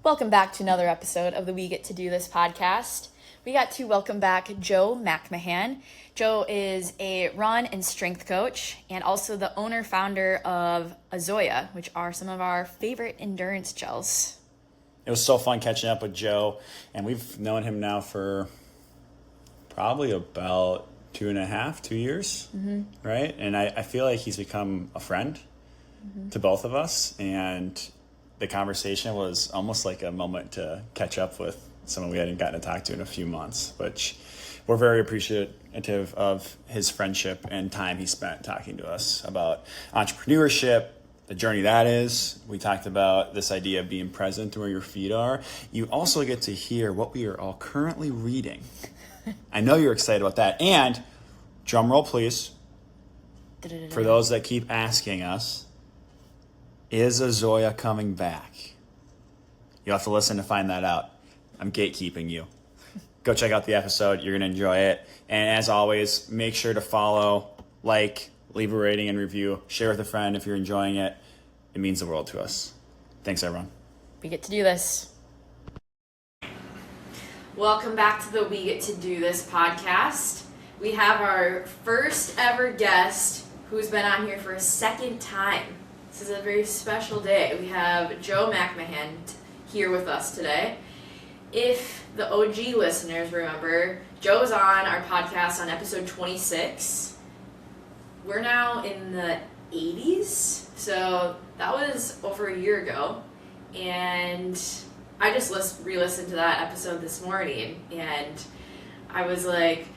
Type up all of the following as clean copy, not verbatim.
Welcome back to another episode of the We Get to Do This podcast. We got to welcome back Joe McMahan. Joe is a run and strength coach and also the owner-founder of Azoia, which are some of our favorite endurance gels. It was so fun catching up with Joe, and we've known him now for probably about 2 years, right? And I feel like he's become a friend to both of us, and the conversation was almost like a moment to catch up with someone we hadn't gotten to talk to in a few months, which we're very appreciative of his friendship and time he spent talking to us about entrepreneurship, the journey that is. We talked about this idea of being present where your feet are. You also get to hear what we are all currently reading. I know you're excited about that. And drum roll, please. For those that keep asking us, is Azoia coming back? You'll have to listen to find that out. I'm gatekeeping you. Go check out the episode. You're going to enjoy it. And as always, make sure to follow, like, leave a rating and review. Share with a friend if you're enjoying it. It means the world to us. Thanks, everyone. We get to do this. Welcome back to the We Get to Do This podcast. We have our first ever guest who's been on here for a second time. This is a very special day. We have Joe McMahan here with us today. If the OG listeners remember, Joe was on our podcast on episode 26. We're now in the 80s, so that was over a year ago. And I just re-listened to that episode this morning, and I was like,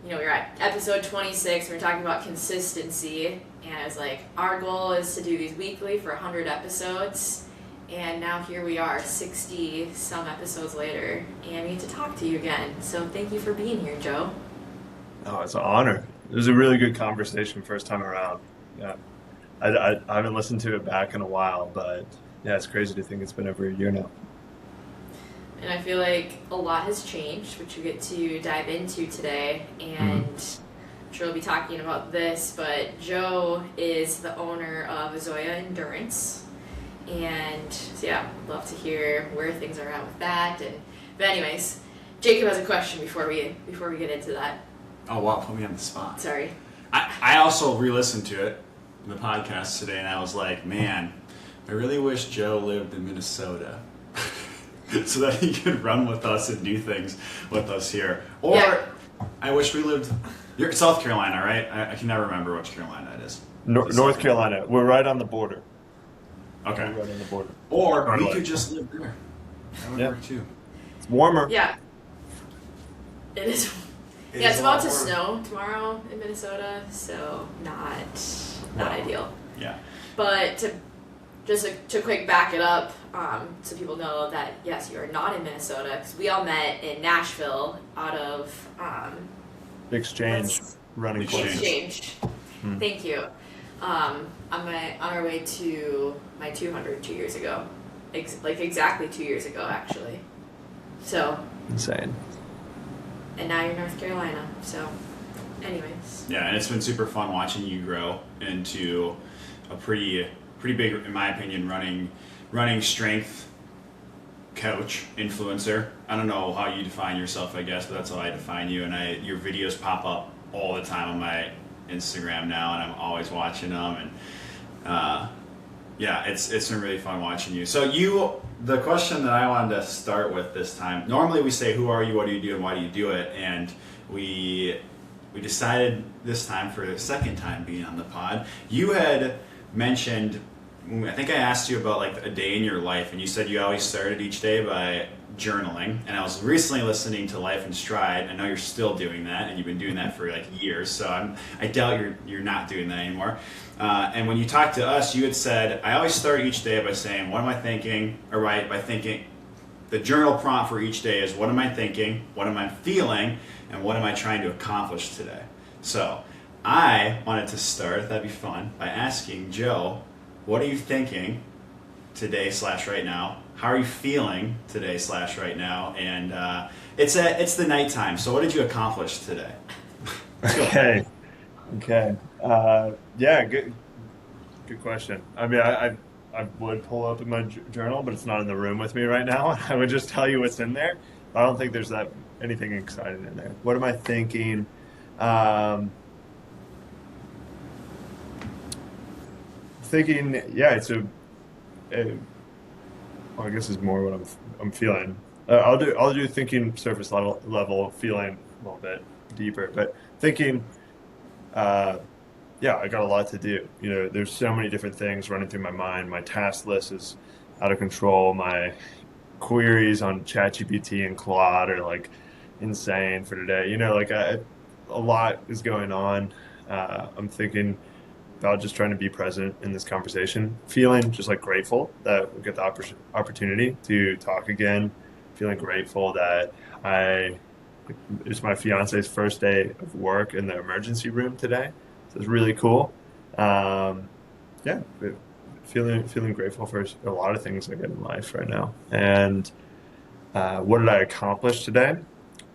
you know, we're at episode 26, we're talking about consistency, and I was like, our goal is to do these weekly for 100 episodes, and now here we are, 60 some episodes later, and we get to talk to you again. So thank you for being here, Joe. Oh, it's an honor. It was a really good conversation first time around. Yeah, I haven't listened to it back in a while, but yeah, it's crazy to think it's been over a year now. And I feel like a lot has changed, which we get to dive into today, and I'm sure we'll be talking about this, but Joe is the owner of Azoia Endurance, and so yeah, I'd love to hear where things are at with that. But anyways, Jacob has a question before we get into that. Oh, wow, put me on the spot. Sorry. I also re-listened to it, the podcast today, and I was like, man, I really wish Joe lived in Minnesota so that he could run with us and do things with us here. Or yeah. I wish we lived... You're South Carolina, right? I can never remember which Carolina it is. North Carolina. We're right on the border. Okay. We're right on the border. Or we could just live there. That would work too. It's warmer. Yeah. It is. It's about to snow tomorrow in Minnesota, so not ideal. Yeah. But to quick back it up, so people know that yes, you are not in Minnesota, because we all met in Nashville out of Exchange running course. Exchange. Thank you. On our way to my 200 2 years ago, exactly 2 years ago actually. So insane. And now you're in North Carolina. So, anyways. Yeah, and it's been super fun watching you grow into a pretty big, in my opinion, running strength coach, influencer. I don't know how you define yourself, I guess, but that's how I define you. And your videos pop up all the time on my Instagram now, and I'm always watching them. And yeah, it's been really fun watching you. So the question that I wanted to start with this time, normally we say, who are you, what do you do, and why do you do it? And we decided this time, for the second time being on the pod, you had mentioned, I think I asked you about like a day in your life, and you said you always started each day by journaling. And I was recently listening to Life in Stride. I know you're still doing that, and you've been doing that for like years, so I doubt you're not doing that anymore. And when you talked to us, you had said, I always start each day by saying, what am I thinking? Or by thinking, the journal prompt for each day is, what am I thinking? What am I feeling? And what am I trying to accomplish today? So I wanted to start, that'd be fun, by asking Joe, what are you thinking today / right now? How are you feeling today / right now? And it's the nighttime, so what did you accomplish today? Okay. Yeah, good question. I mean, I would pull up in my journal, but it's not in the room with me right now. I would just tell you what's in there. I don't think there's that anything exciting in there. What am I thinking? Um, Thinking, yeah, a well, I guess it's more what I'm feeling. I'll do thinking surface level, feeling a little bit deeper, but thinking. Uh, yeah, I got a lot to do. There's so many different things running through my mind. My task list is out of control. My queries on ChatGPT and Claude are like insane for today. A lot is going on. I'm thinking about just trying to be present in this conversation, feeling just like grateful that we get the opportunity to talk again, feeling grateful that it's my fiance's first day of work in the emergency room today. So it's really cool. Um, yeah, feeling grateful for a lot of things I get in life right now. And what did I accomplish today?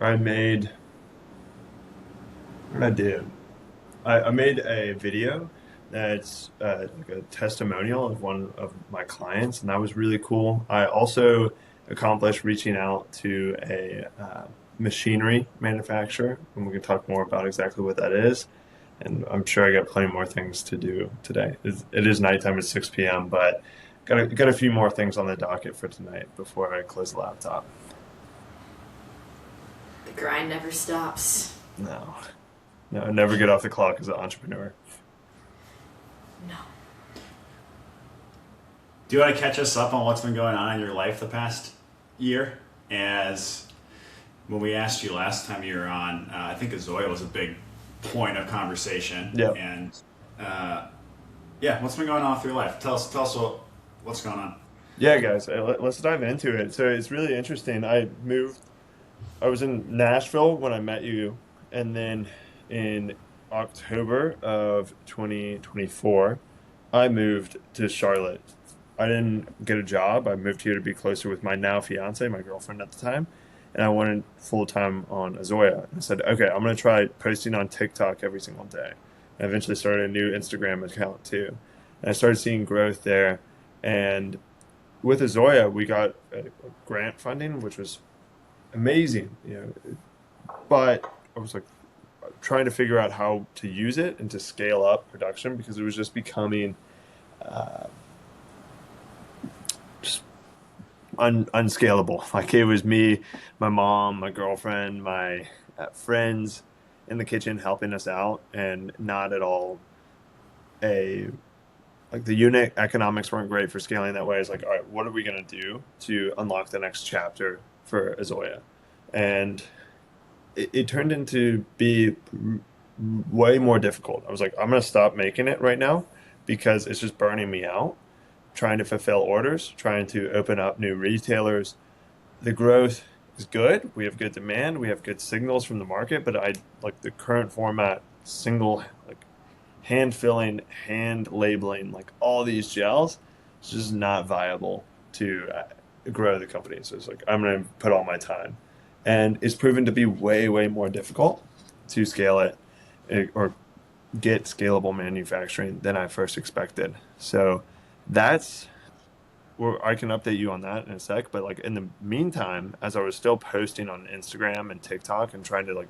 I made, what did I do? I made a video that's like a testimonial of one of my clients, and that was really cool. I also accomplished reaching out to a machinery manufacturer, and we can talk more about exactly what that is. And I'm sure I got plenty more things to do today. It is nighttime at 6 p.m., but got a few more things on the docket for tonight before I close the laptop. The grind never stops. No, no, never get off the clock as an entrepreneur. No. Do you want to catch us up on what's been going on in your life the past year? As when we asked you last time you were on, I think Azoia was a big point of conversation. Yeah. And yeah, what's been going on with your life? Tell us what's going on. Yeah, guys, let's dive into it. So it's really interesting. I was in Nashville when I met you, and then in October of 2024, I moved to Charlotte. I didn't get a job. I moved here to be closer with my now fiance, my girlfriend at the time, and I wanted full time on Azoia. I said, okay, I'm going to try posting on TikTok every single day. I eventually started a new Instagram account too. And I started seeing growth there. And with Azoia, we got a grant funding, which was amazing, but I was like trying to figure out how to use it and to scale up production because it was just becoming just unscalable. Like it was me, my mom, my girlfriend, my friends in the kitchen helping us out, and not at all like the unit economics weren't great for scaling that way. It's like, all right, what are we going to do to unlock the next chapter for Azoia? And it turned into be way more difficult. I was like, I'm going to stop making it right now because it's just burning me out, trying to fulfill orders, trying to open up new retailers. The growth is good. We have good demand. We have good signals from the market, but I like the current format, single, like hand filling, hand labeling, like all these gels. It's just not viable to grow the company. So it's like, I'm going to put all my time. And it's proven to be way, way more difficult to scale it or get scalable manufacturing than I first expected. So that's where I can update you on that in a sec. But like in the meantime, as I was still posting on Instagram and TikTok and trying to like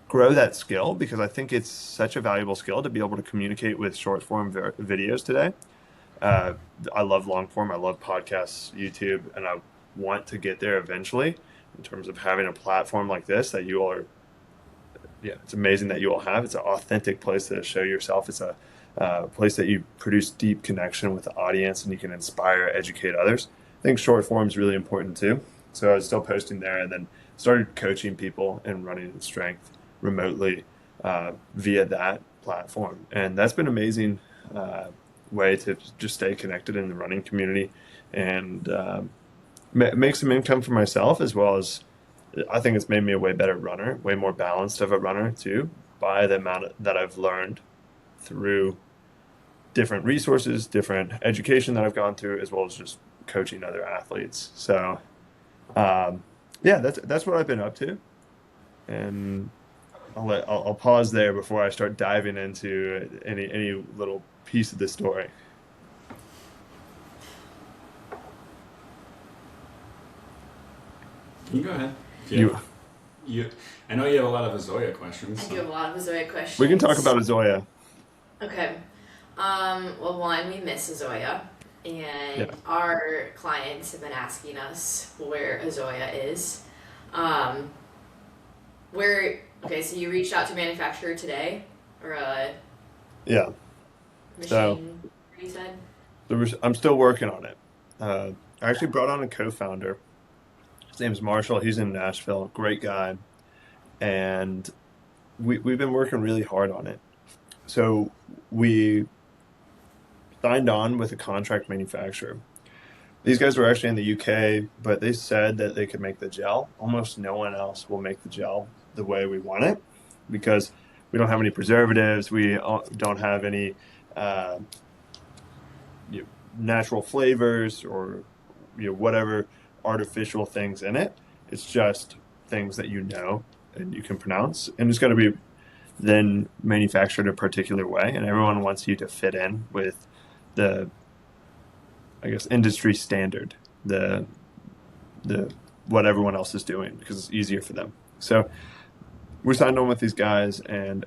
grow that skill, because I think it's such a valuable skill to be able to communicate with short form videos today. I love long form. I love podcasts, YouTube, and I want to get there eventually in terms of having a platform like this that you all are. Yeah, it's amazing that you all have. It's an authentic place to show yourself. It's a place that you produce deep connection with the audience and you can inspire, educate others. I think short form is really important too. So I was still posting there and then started coaching people and running strength remotely via that platform. And that's been an amazing way to just stay connected in the running community and make some income for myself, as well as I think it's made me a way better runner, way more balanced of a runner too, by the amount that I've learned through different resources, different education that I've gone through, as well as just coaching other athletes. So yeah, that's what I've been up to. And I'll pause there before I start diving into any little piece of the story. You go ahead. You, I know you have a lot of Azoia questions. I do have a lot of Azoia questions. we can talk about Azoia. Okay. Well, one, we miss Azoia, and Yeah. our clients have been asking us where Azoia is. Okay, so you reached out to a manufacturer today, or a Yeah. machine, So you said? I'm still working on it. I actually brought on a co-founder. His name's Marshall. He's in Nashville. Great guy. And we've been working really hard on it. So we signed on with a contract manufacturer. These guys were actually in the UK, but they said that they could make the gel. Almost no one else will make the gel the way we want it because we don't have any preservatives. We don't have any natural flavors or whatever artificial things in it. It's just things that and you can pronounce, and it's going to be then manufactured a particular way, and everyone wants you to fit in with the, I guess, industry standard, the what everyone else is doing because it's easier for them. So we're signed on with these guys, and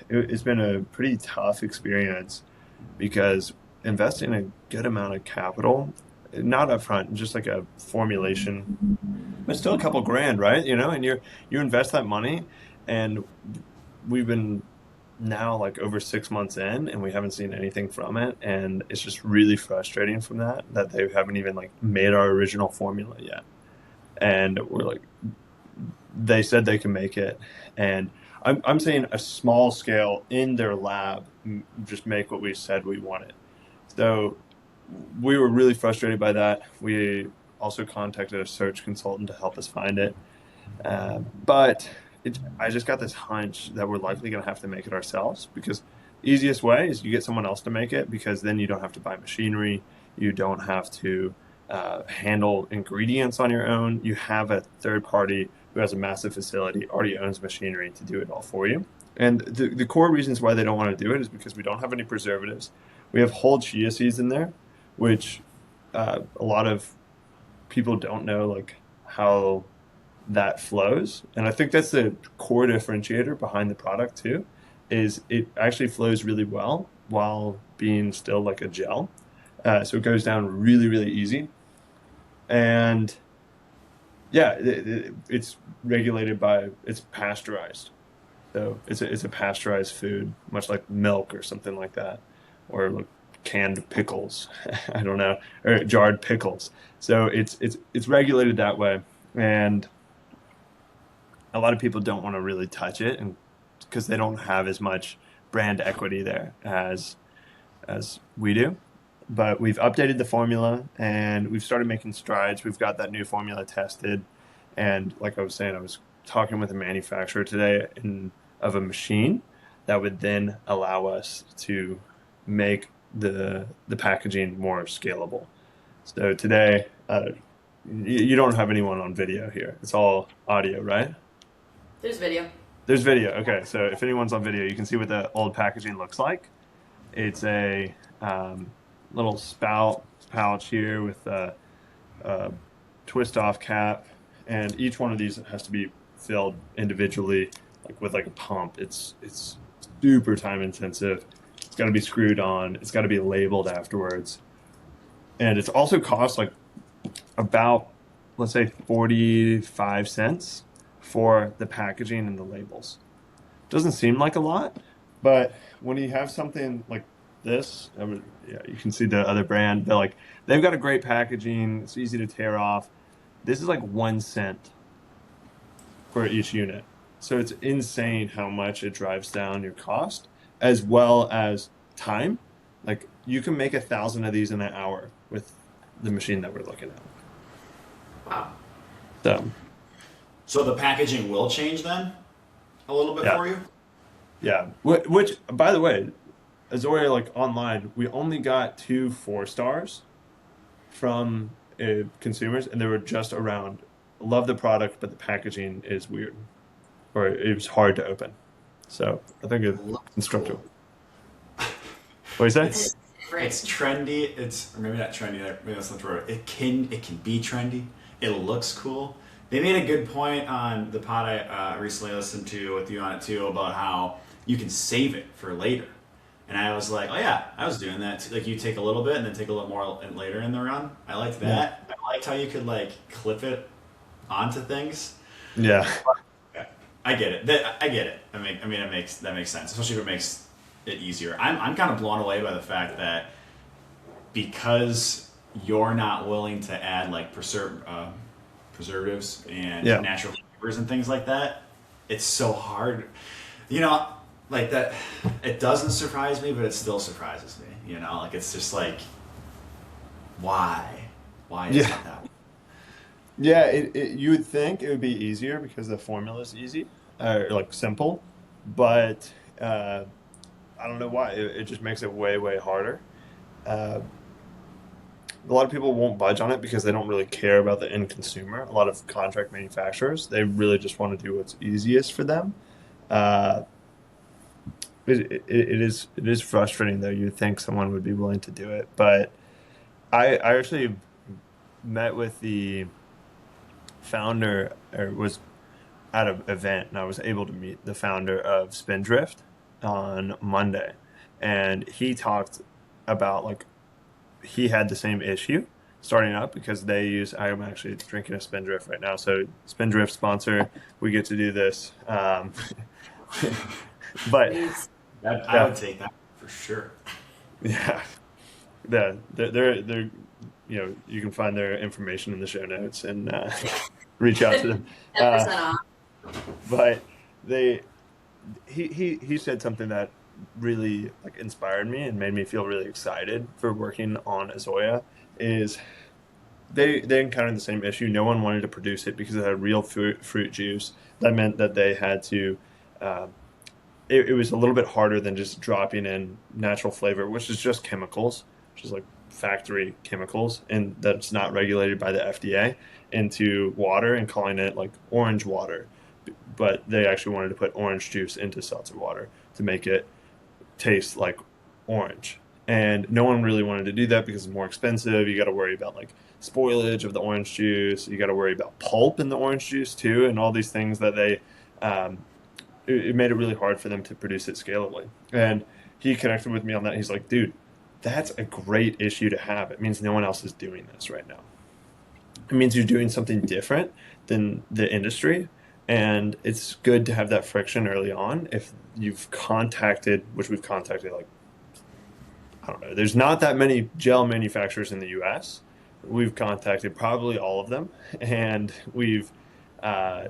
it's been a pretty tough experience because investing a good amount of capital, not upfront, just like a formulation, but still a couple grand, right? And you invest that money, and we've been now like over 6 months in, and we haven't seen anything from it, and it's just really frustrating from that they haven't even like made our original formula yet. And we're like, they said they can make it, and I'm saying a small scale in their lab, just make what we said we wanted. So we were really frustrated by that. We also contacted a search consultant to help us find it. But I just got this hunch that we're likely going to have to make it ourselves because the easiest way is you get someone else to make it because then you don't have to buy machinery. You don't have to handle ingredients on your own. You have a third party who has a massive facility, already owns machinery to do it all for you. And the core reasons why they don't want to do it is because we don't have any preservatives. We have whole chia seeds in there, which a lot of people don't know like how that flows. And I think that's the core differentiator behind the product too, is it actually flows really well while being still like a gel. So it goes down really, really easy. And yeah, it's regulated it's pasteurized. So it's a pasteurized food, much like milk or something like that, or like canned pickles, I don't know, or jarred pickles. So it's regulated that way, and a lot of people don't want to really touch it, and because they don't have as much brand equity there as we do. But we've updated the formula, and we've started making strides. We've got that new formula tested, and like I was saying, I was talking with a manufacturer today of a machine that would then allow us to make the packaging more scalable. So today, you don't have anyone on video here. It's all audio, right? There's video. There's video. Okay, so if anyone's on video, you can see what the old packaging looks like. It's a little spout pouch here with a twist-off cap, and each one of these has to be filled individually, like with like a pump. It's super time intensive. It's got to be screwed on. It's got to be labeled afterwards, and it's also costs like about, let's say, 45 cents for the packaging and the labels. Doesn't seem like a lot, but when you have something like this, you can see the other brand. They've got a great packaging. It's easy to tear off. This is like 1 cent for each unit. So it's insane how much it drives down your cost as well as time. Like you can make 1,000 of these in an hour with the machine that we're looking at. Wow. So the packaging will change then a little bit for you? Yeah. Which, by the way, Azoia, like online, we only got 2 4-stars from consumers, and they were just around. Love the product, but the packaging is weird, or it was hard to open. So I think it's instructive. What do you say? It's trendy. Or maybe not trendy. Maybe that's not the word. It can be trendy. It looks cool, They made a good point on the pod I recently listened to with you on it too about how you can save it for later. And I was like, oh yeah, I was doing that too. Like you take a little bit and then take a little more later in the run. I liked that. Yeah. I liked how you could like clip it onto things. Yeah. I get it. I get it. I mean, that makes sense, especially if it makes it easier. I'm kind of blown away by the fact that because you're not willing to add like preservatives and natural flavors and things like that, it's so hard. You know, like that. It doesn't surprise me, but it still surprises me. You know, like it's just like, why? Why is it that way? Yeah, you would think it would be easier because the formula is easy, or like simple, but I don't know why. It just makes it way, way harder. Uh, a lot of people won't budge on it because they don't really care about the end consumer. A lot of contract manufacturers, they really just want to do what's easiest for them. Uh, it is frustrating though. You'd think someone would be willing to do it, but I actually met with the founder, or was at an event, and I was able to meet the founder of Spindrift on Monday, and he talked about like he had the same issue starting up because they use. I'm actually drinking a Spindrift right now, so Spindrift sponsor. We get to do this, but I would take that for sure. Yeah, they're you know, you can find their information in the show notes and reach out to them. 10% off. But he said something that really like inspired me and made me feel really excited for working on Azoia. Is they encountered the same issue. No one wanted to produce it because it had real fruit juice. That meant that they had to. It was a little bit harder than just dropping in natural flavor, which is just chemicals, which is like factory chemicals, and that's not regulated by the FDA, into water and calling it like orange water. But they actually wanted to put orange juice into seltzer water to make it taste like orange. And no one really wanted to do that because it's more expensive. You got to worry about like spoilage of the orange juice. You got to worry about pulp in the orange juice too, and all these things that it made it really hard for them to produce it scalably. And he connected with me on that. He's like, dude, that's a great issue to have. It means no one else is doing this right now. It means you're doing something different than the industry. And it's good to have that friction early on. If you've contacted, which we've contacted, like, I don't know, there's not that many gel manufacturers in the US. We've contacted probably all of them. And we've, I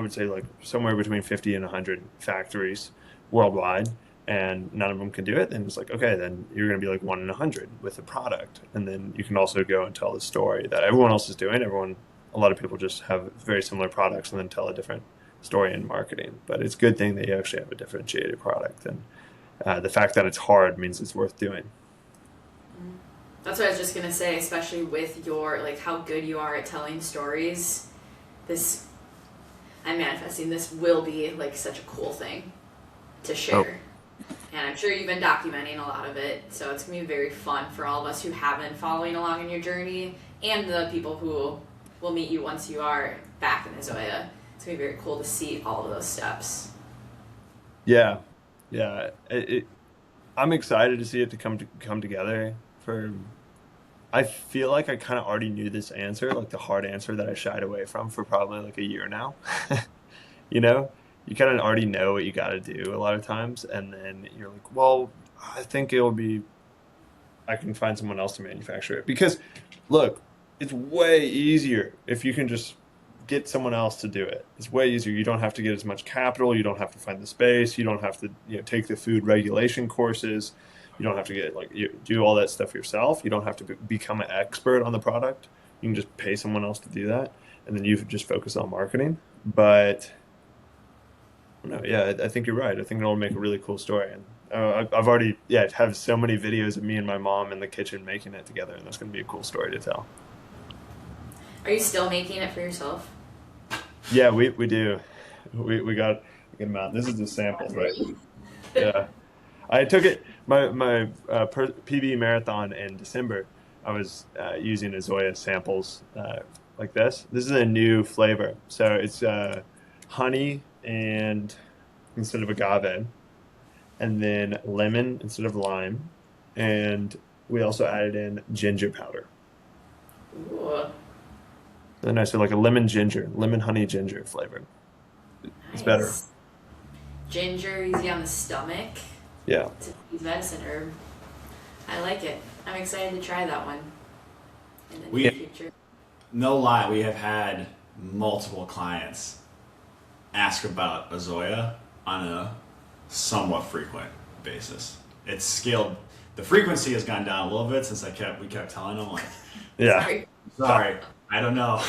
would say like somewhere between 50 and 100 factories worldwide, and none of them can do it. Then it's like, okay, then you're going to be like 1 in 100 with a product. And then you can also go and tell the story that everyone else is doing. A lot of people just have very similar products and then tell a different story in marketing. But it's a good thing that you actually have a differentiated product. And the fact that it's hard means it's worth doing. That's what I was just going to say, especially with your, like, how good you are at telling stories. I'm manifesting this will be like such a cool thing to share. And I'm sure you've been documenting a lot of it, so it's going to be very fun for all of us who have been following along in your journey, and the people who will meet you once you are back in Azoia. It's going to be very cool to see all of those steps. Yeah. I'm excited to see it to come together. I feel like I kind of already knew this answer, like the hard answer that I shied away from for probably like a year now. You know, you kind of already know what you got to do a lot of times, and then you're like, well, I think I can find someone else to manufacture it. Because, look, it's way easier if you can just get someone else to do it. It's way easier. You don't have to get as much capital. You don't have to find the space. You don't have to take the food regulation courses. You don't have to you do all that stuff yourself. You don't have to become an expert on the product. You can just pay someone else to do that, and then you just focus on marketing. But no, yeah, I think you're right. I think it'll make a really cool story. And I've already have so many videos of me and my mom in the kitchen making it together, and that's going to be a cool story to tell. Are you still making it for yourself? Yeah, we do. We got a good amount. This is the sample, right? Yeah. I took it, my PB marathon in December. I was using Azoia samples like this. This is a new flavor. So it's honey and instead of agave, and then lemon instead of lime, and we also added in ginger powder. Ooh, And I said like a lemon honey ginger flavor. It's better. nice. Ginger, easy on the stomach. Yeah. It's a medicine herb. I like it. I'm excited to try that one in the near We, future. no lie, we have had multiple clients ask about Azoia on a somewhat frequent basis. It's scaled. The frequency has gone down a little bit since we kept telling them like, Yeah. Sorry. sorry, I don't know,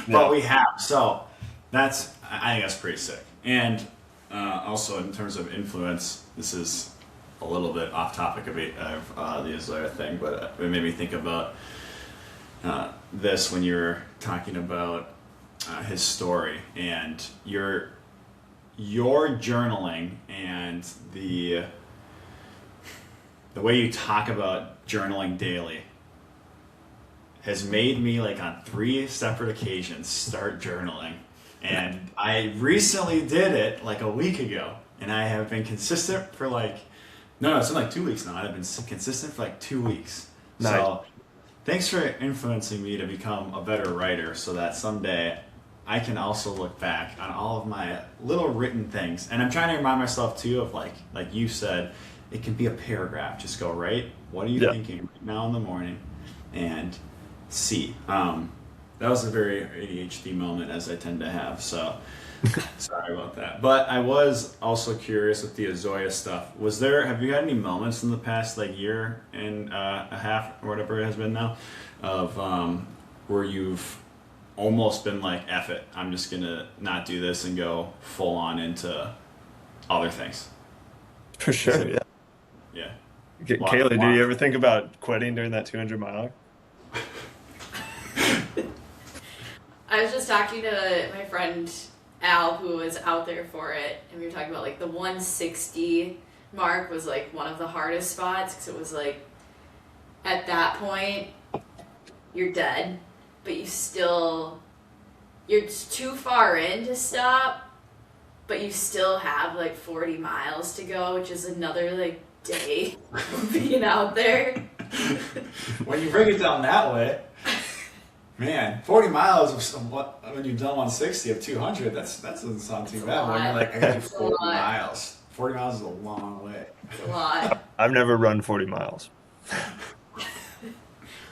Yeah. but we have. So I think that's pretty sick. And also in terms of influence, this is a little bit off topic of the Azoia thing, but it made me think about this when you were talking about his story and your journaling and the way you talk about journaling daily has made me like on 3 separate occasions start journaling. And I recently did it like a week ago, and I have been consistent for like no, it's been like 2 weeks now. I've been consistent for like 2 weeks. Nice. So thanks for influencing me to become a better writer so that someday I can also look back on all of my little written things. And I'm trying to remind myself too of like you said, it can be a paragraph. Just go, right? What are you Yeah. thinking right now in the morning? And see. That was a very ADHD moment, as I tend to have. So sorry about that. But I was also curious with the Azoia stuff. Have you had any moments in the past like year and a half or whatever it has been now of where you've almost been like, F it, I'm just gonna not do this and go full on into other things? For sure. Yeah. Yeah. Kaylee, did you ever think about quitting during that 200 miler? I was just talking to my friend Al, who was out there for it, and we were talking about like the 160 mark was like one of the hardest spots because it was like at that point you're dead, but you're just too far in to stop, but you still have like 40 miles to go, which is another like day of being out there. When you break it down that way, man, 40 miles of when you've done 160 of 200, that doesn't sound too It's a bad. When you're lot. like, I got to do It's a 40 lot. miles. 40 miles is a long way. It's a lot. I've never run 40 miles.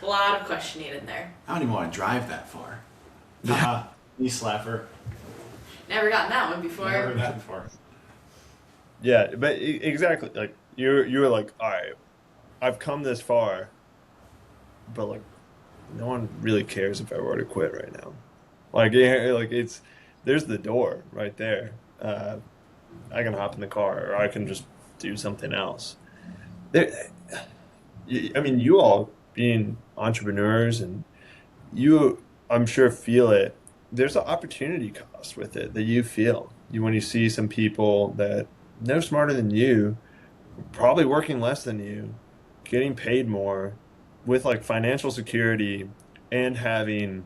A lot of questioning in there. I don't even want to drive that far. Haha, knee slapper. Never gotten that one before. Never heard that before. Yeah, but exactly. Like you were like, all right, I've come this far, but like, no one really cares if I were to quit right now. Like, yeah, like there's the door right there. I can hop in the car, or I can just do something else. There, I mean, you all being entrepreneurs, and I'm sure feel it. There's an opportunity cost with it that you feel. When you see some people that no smarter than you, probably working less than you, getting paid more, with like financial security and having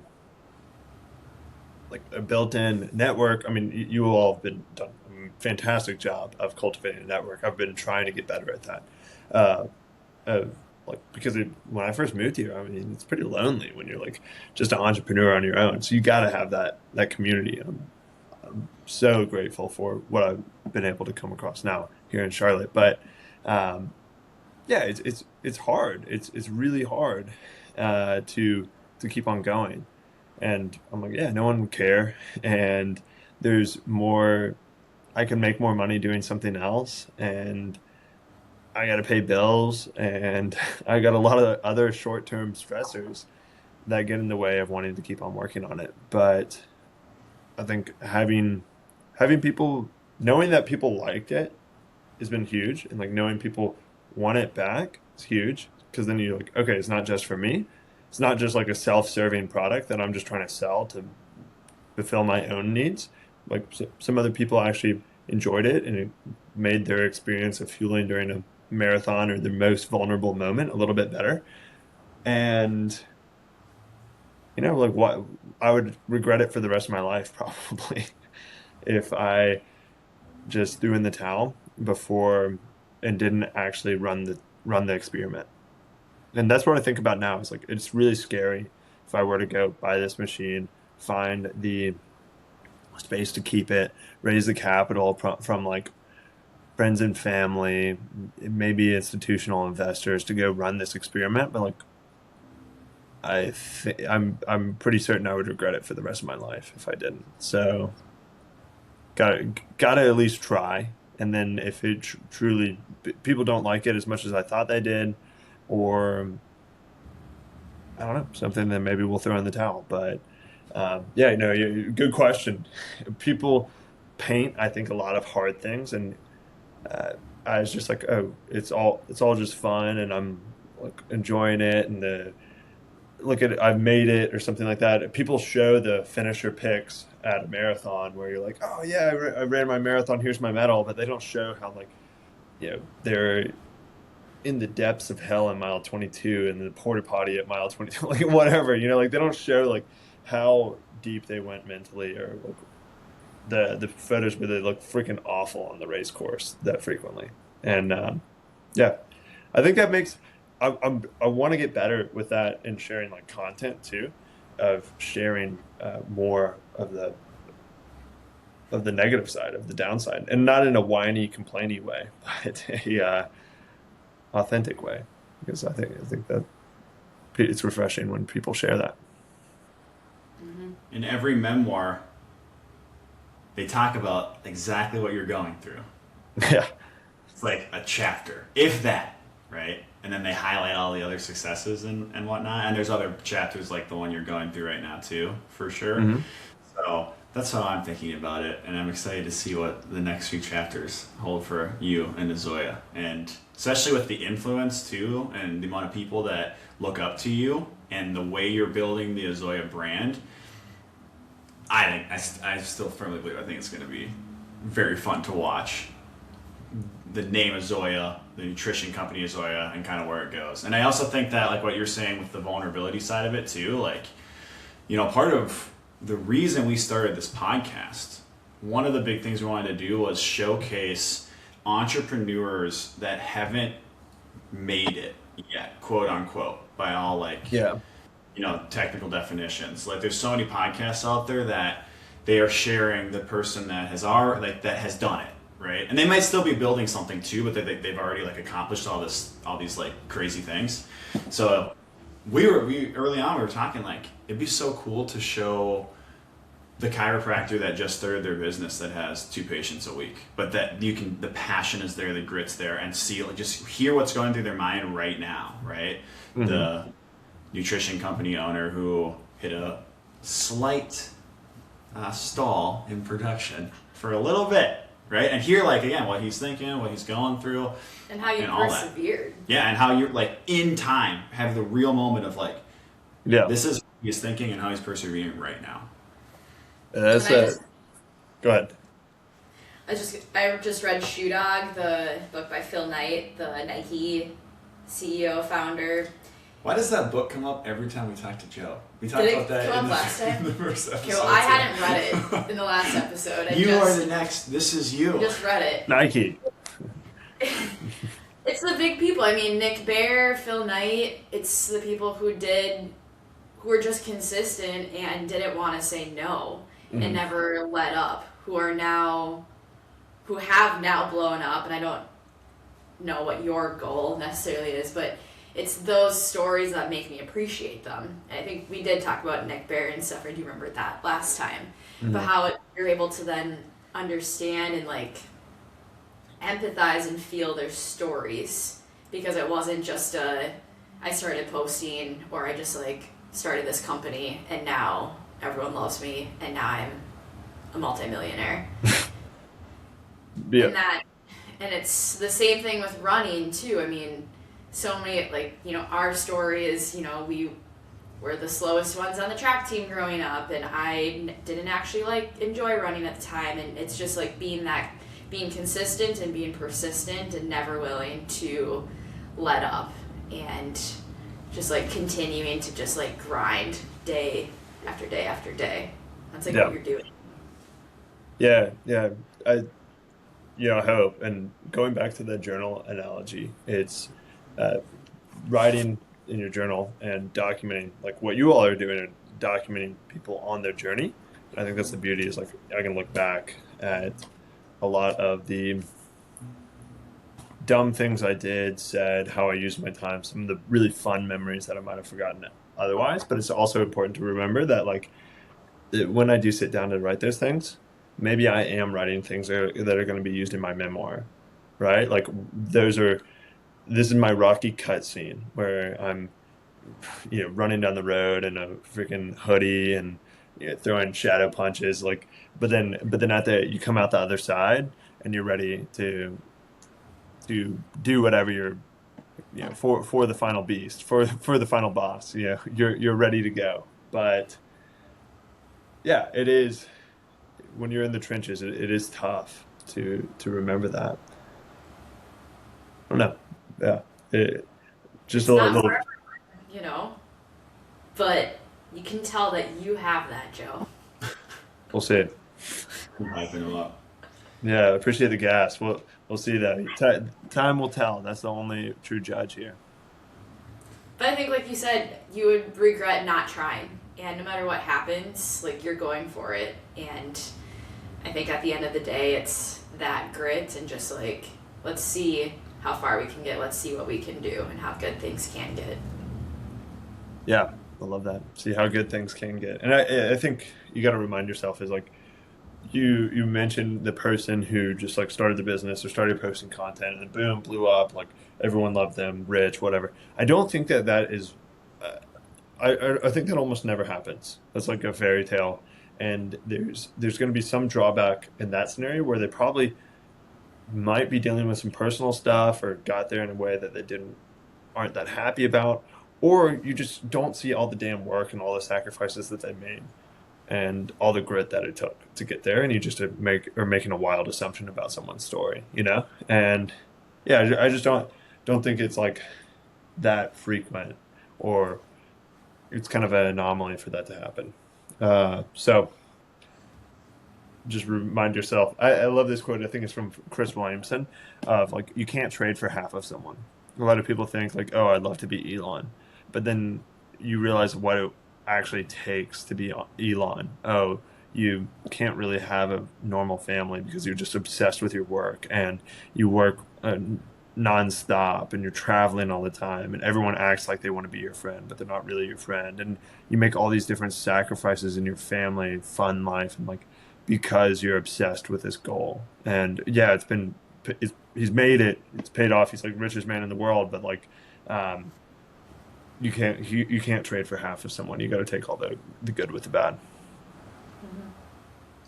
like a built-in network. I mean, you all have been done a fantastic job of cultivating a network. I've been trying to get better at that. Like because when I first moved here, I mean, it's pretty lonely when you're like just an entrepreneur on your own. So you got to have that community. I'm so grateful for what I've been able to come across now here in Charlotte. But yeah, it's hard. It's really hard to keep on going. And I'm like, yeah, no one would care. And there's more. I can make more money doing something else, and I got to pay bills, and I got a lot of other short-term stressors that get in the way of wanting to keep on working on it. But I think having people, knowing that people liked it has been huge, and like knowing people want it back is huge, because then you're like, okay, it's not just for me. It's not just like a self-serving product that I'm just trying to sell to fulfill my own needs. Like some other people actually enjoyed it, and it made their experience of fueling during a marathon or their most vulnerable moment a little bit better. And like what I would regret it for the rest of my life probably if I just threw in the towel before and didn't actually run the experiment. And that's what I think about now. It's like it's really scary if I were to go buy this machine, find the space to keep it, raise the capital from like friends and family, maybe institutional investors to go run this experiment. But like I'm pretty certain I would regret it for the rest of my life if I didn't. So gotta at least try. And then if it truly people don't like it as much as I thought they did, or I don't know, something that maybe we'll throw in the towel. But yeah, good question. People paint, I think, a lot of hard things, and uh, I was just like, oh, it's all just fun, and I'm like enjoying it, and the look at it, I've made it or something like that. People show the finisher pics at a marathon where you're like, oh yeah, I ran my marathon. Here's my medal, but they don't show how like they're in the depths of hell in mile 22 and the porta potty at mile 22, like whatever, like they don't show like how deep they went mentally or like the photos where they look freaking awful on the race course that frequently. And yeah, I think that makes I want to get better with that and sharing like content too, of sharing more of the negative side, of the downside, and not in a whiny, complainy way, but a authentic way, because I think that it's refreshing when people share that. In every memoir, they talk about exactly what you're going through. Yeah. It's like a chapter, if that, right? And then they highlight all the other successes and whatnot. And there's other chapters like the one you're going through right now too, for sure. Mm-hmm. So that's how I'm thinking about it. And I'm excited to see what the next few chapters hold for you and Azoia. And especially with the influence too, and the amount of people that look up to you and the way you're building the Azoia brand. I still firmly believe, I think it's going to be very fun to watch the name Azoia, the nutrition company Azoia, and kind of where it goes. And I also think that like what you're saying with the vulnerability side of it too, like, part of the reason we started this podcast, one of the big things we wanted to do was showcase entrepreneurs that haven't made it yet, quote unquote, by all like, technical definitions. Like there's so many podcasts out there that they are sharing the person that has done it, right? And they might still be building something too, but they've already like accomplished all these like crazy things. So we early on we were talking like it'd be so cool to show the chiropractor that just started their business that has 2 patients a week, but that the passion is there, the grit's there, and see, like, just hear what's going through their mind right now, right? Mm-hmm. The nutrition company owner who hit a slight stall in production for a little bit, right? And hear like again what he's thinking, what he's going through, and how you persevered. Yeah, and how you're like in time have the real moment of like, this is what he's thinking and how he's persevering right now. That's go ahead. I just read Shoe Dog, the book by Phil Knight, the Nike CEO founder. Why does that book come up every time we talk to Joe? We talked about that in the first episode. Okay, well, I hadn't read it in the last episode. Are the next. This is you. I just read it. Nike. It's the big people. I mean, Nick Bare, Phil Knight. It's the people who were just consistent and didn't want to say no and never let up. Who have now blown up, and I don't know what your goal necessarily is, but it's those stories that make me appreciate them. And I think we did talk about Nick Bare and stuff, or do you remember that last time? But how you're able to then understand and like empathize and feel their stories, because it wasn't just I started posting, or I just like started this company and now everyone loves me and now I'm a multimillionaire. Yeah. And it's the same thing with running too. I mean, so many, like, our story is, we were the slowest ones on the track team growing up, and I didn't actually like enjoy running at the time. And it's just like being consistent and being persistent and never willing to let up, and just like continuing to just like grind day after day after day. That's like Yeah. what you're doing. Yeah. I I hope. And going back to the journal analogy, it's uh, writing in your journal and documenting like what you all are doing and documenting people on their journey. I think that's the beauty is like I can look back at a lot of the dumb things I did, said, how I used my time, some of the really fun memories that I might have forgotten otherwise. But it's also important to remember that like when I do sit down to write those things, maybe I am writing things that are going to be used in my memoir, right? Like this is my Rocky cut scene where I'm running down the road in a freaking hoodie and throwing shadow punches like but then at the you come out the other side and you're ready to do whatever you're for the final beast for the final boss. You're ready to go. But yeah, it is when you're in the trenches, it is tough to remember that. I don't know. Yeah, just It's a not little. for everyone, you know, but you can tell that you have that, Joe. We'll see. I'm hyping him up. Yeah, appreciate the gas. We'll see that. Time will tell. That's the only true judge here. But I think, like you said, you would regret not trying. And no matter what happens, like, you're going for it. And I think at the end of the day, it's that grit and just, like, let's see how far we can get. Let's see what we can do and how good things can get. Yeah, I love that. See how good things can get. And I think you got to remind yourself is like you mentioned the person who just like started the business or started posting content and then boom, blew up. Like everyone loved them, rich, whatever. I don't think that is. I think that almost never happens. That's like a fairy tale, and there's going to be some drawback in that scenario where they probably might be dealing with some personal stuff or got there in a way that they aren't that happy about, or you just don't see all the damn work and all the sacrifices that they made and all the grit that it took to get there, and you just are making a wild assumption about someone's story. And yeah, I just don't think it's like that frequent, or it's kind of an anomaly for that to happen. So just remind yourself. I love this quote. I think it's from Chris Williamson of like, you can't trade for half of someone. A lot of people think like, oh, I'd love to be Elon, but then you realize what it actually takes to be Elon. Oh, you can't really have a normal family because you're just obsessed with your work and you work nonstop and you're traveling all the time and everyone acts like they want to be your friend, but they're not really your friend. And you make all these different sacrifices in your family, fun life, and like, because you're obsessed with this goal. And yeah, he's made it. It's paid off. He's like the richest man in the world. But like, you can't trade for half of someone. You got to take all the good with the bad.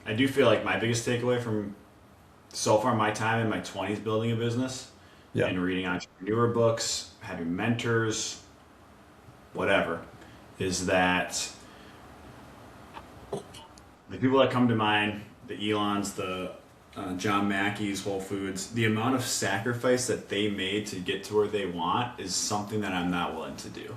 I do feel like my biggest takeaway from so far my time in my 20s building a business and reading entrepreneur books, having mentors, whatever, is that the people that come to mind, the Elons, the John Mackey's, Whole Foods, the amount of sacrifice that they made to get to where they want is something that I'm not willing to do.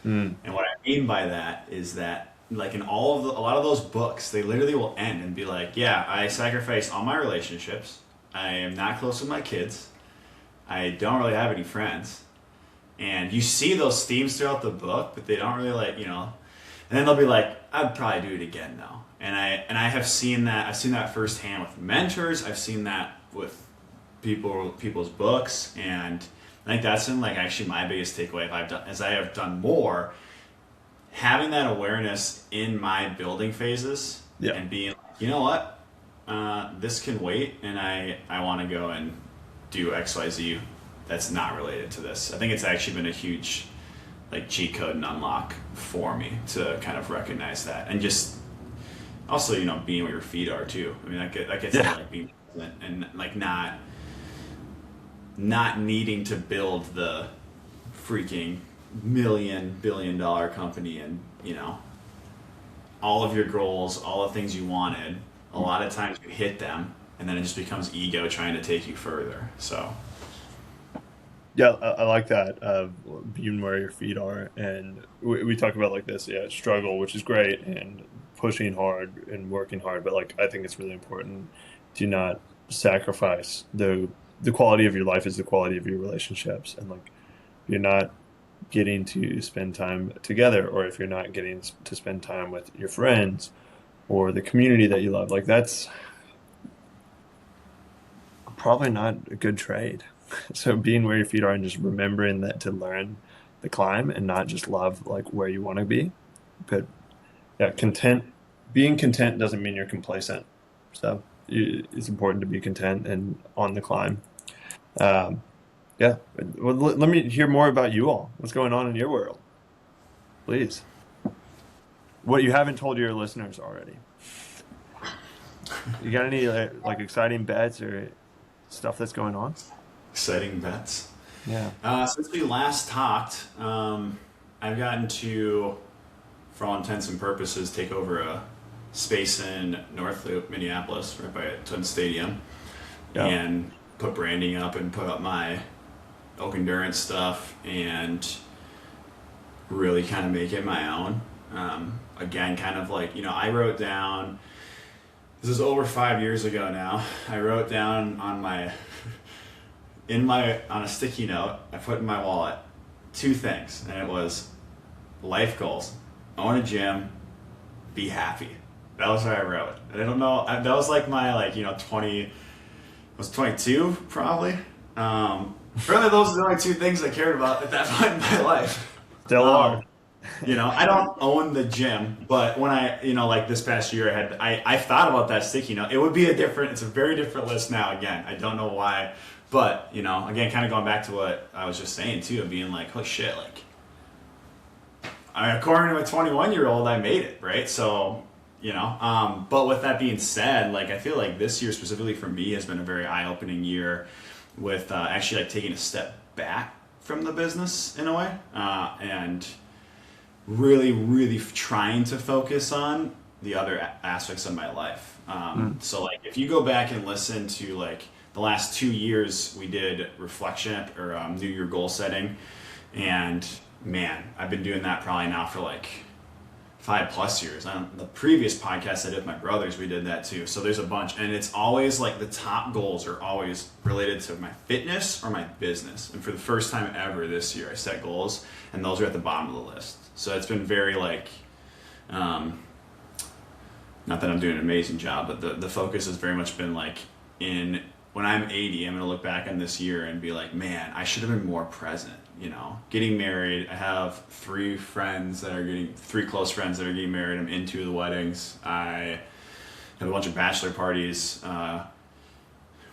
And what I mean by that is that, like in a lot of those books, they literally will end and be like, yeah, I sacrificed all my relationships. I am not close with my kids. I don't really have any friends. And you see those themes throughout the book, but they don't really and then they'll be like, I'd probably do it again though. And I have seen that. I've seen that firsthand with mentors. I've seen that with people's books, and I think that's been like actually my biggest takeaway. As I have done more, having that awareness in my building phases and being like, you know what, this can wait, and I want to go and do X, Y, Z. That's not related to this. I think it's actually been a huge cheat code and unlock for me to kind of recognize that, and just also being where your feet are too. I mean that gets into being present and not needing to build the freaking billion-dollar company and all of your goals, all the things you wanted. A lot of times you hit them and then it just becomes ego trying to take you further. So Yeah, I like that being where your feet are, and we talk about like this, yeah, struggle, which is great, and pushing hard and working hard. But like, I think it's really important to not sacrifice the quality of your life is the quality of your relationships, and like, if you're not getting to spend time together, or if you're not getting to spend time with your friends or the community that you love, like that's probably not a good trade. So being where your feet are and just remembering that to learn the climb and not just love like where you want to be. But yeah, being content doesn't mean you're complacent. So it's important to be content and on the climb. Um, yeah. Well, let me hear more about you all. What's going on in your world, please? What you haven't told your listeners already. You got any like exciting bets or stuff that's going on? Exciting bets. Yeah. Since we last talked, I've gotten to, for all intents and purposes, take over a space in North Loop, Minneapolis, right by Twin Stadium, Yeah. and put branding up and put up my Oak Endurance stuff and really kind of make it my own. Again, kind of like, I wrote down, this is over 5 years ago now, I wrote down on on a sticky note, I put in my wallet, two things, and it was life goals, own a gym, be happy. That was what I wrote. And I don't know, that was like my 20, I was 22 probably. Really, those are the only two things I cared about at that point in my life. Still are. I don't own the gym, but when like this past year, I thought about that sticky note. It would be it's a very different list now. Again, I don't know why, but again, kind of going back to what I was just saying too, of being like, oh shit, like, according to a 21-year-old, I made it, right? So, but with that being said, like, I feel like this year specifically for me has been a very eye-opening year with actually like taking a step back from the business in a way, and really, really trying to focus on the other aspects of my life. So like, if you go back and listen to like the last 2 years, we did reflection or New Year goal setting, and man, I've been doing that probably now for like 5+ years. On the previous podcast I did with my brothers, we did that too. So there's a bunch, and it's always like the top goals are always related to my fitness or my business. And for the first time ever this year, I set goals, and those are at the bottom of the list. So it's been very like, not that I'm doing an amazing job, but the focus has very much been like, when I'm 80, I'm going to look back on this year and be like, man, I should have been more present. Getting married. I have three close friends that are getting married. I'm into the weddings. I have a bunch of bachelor parties. We have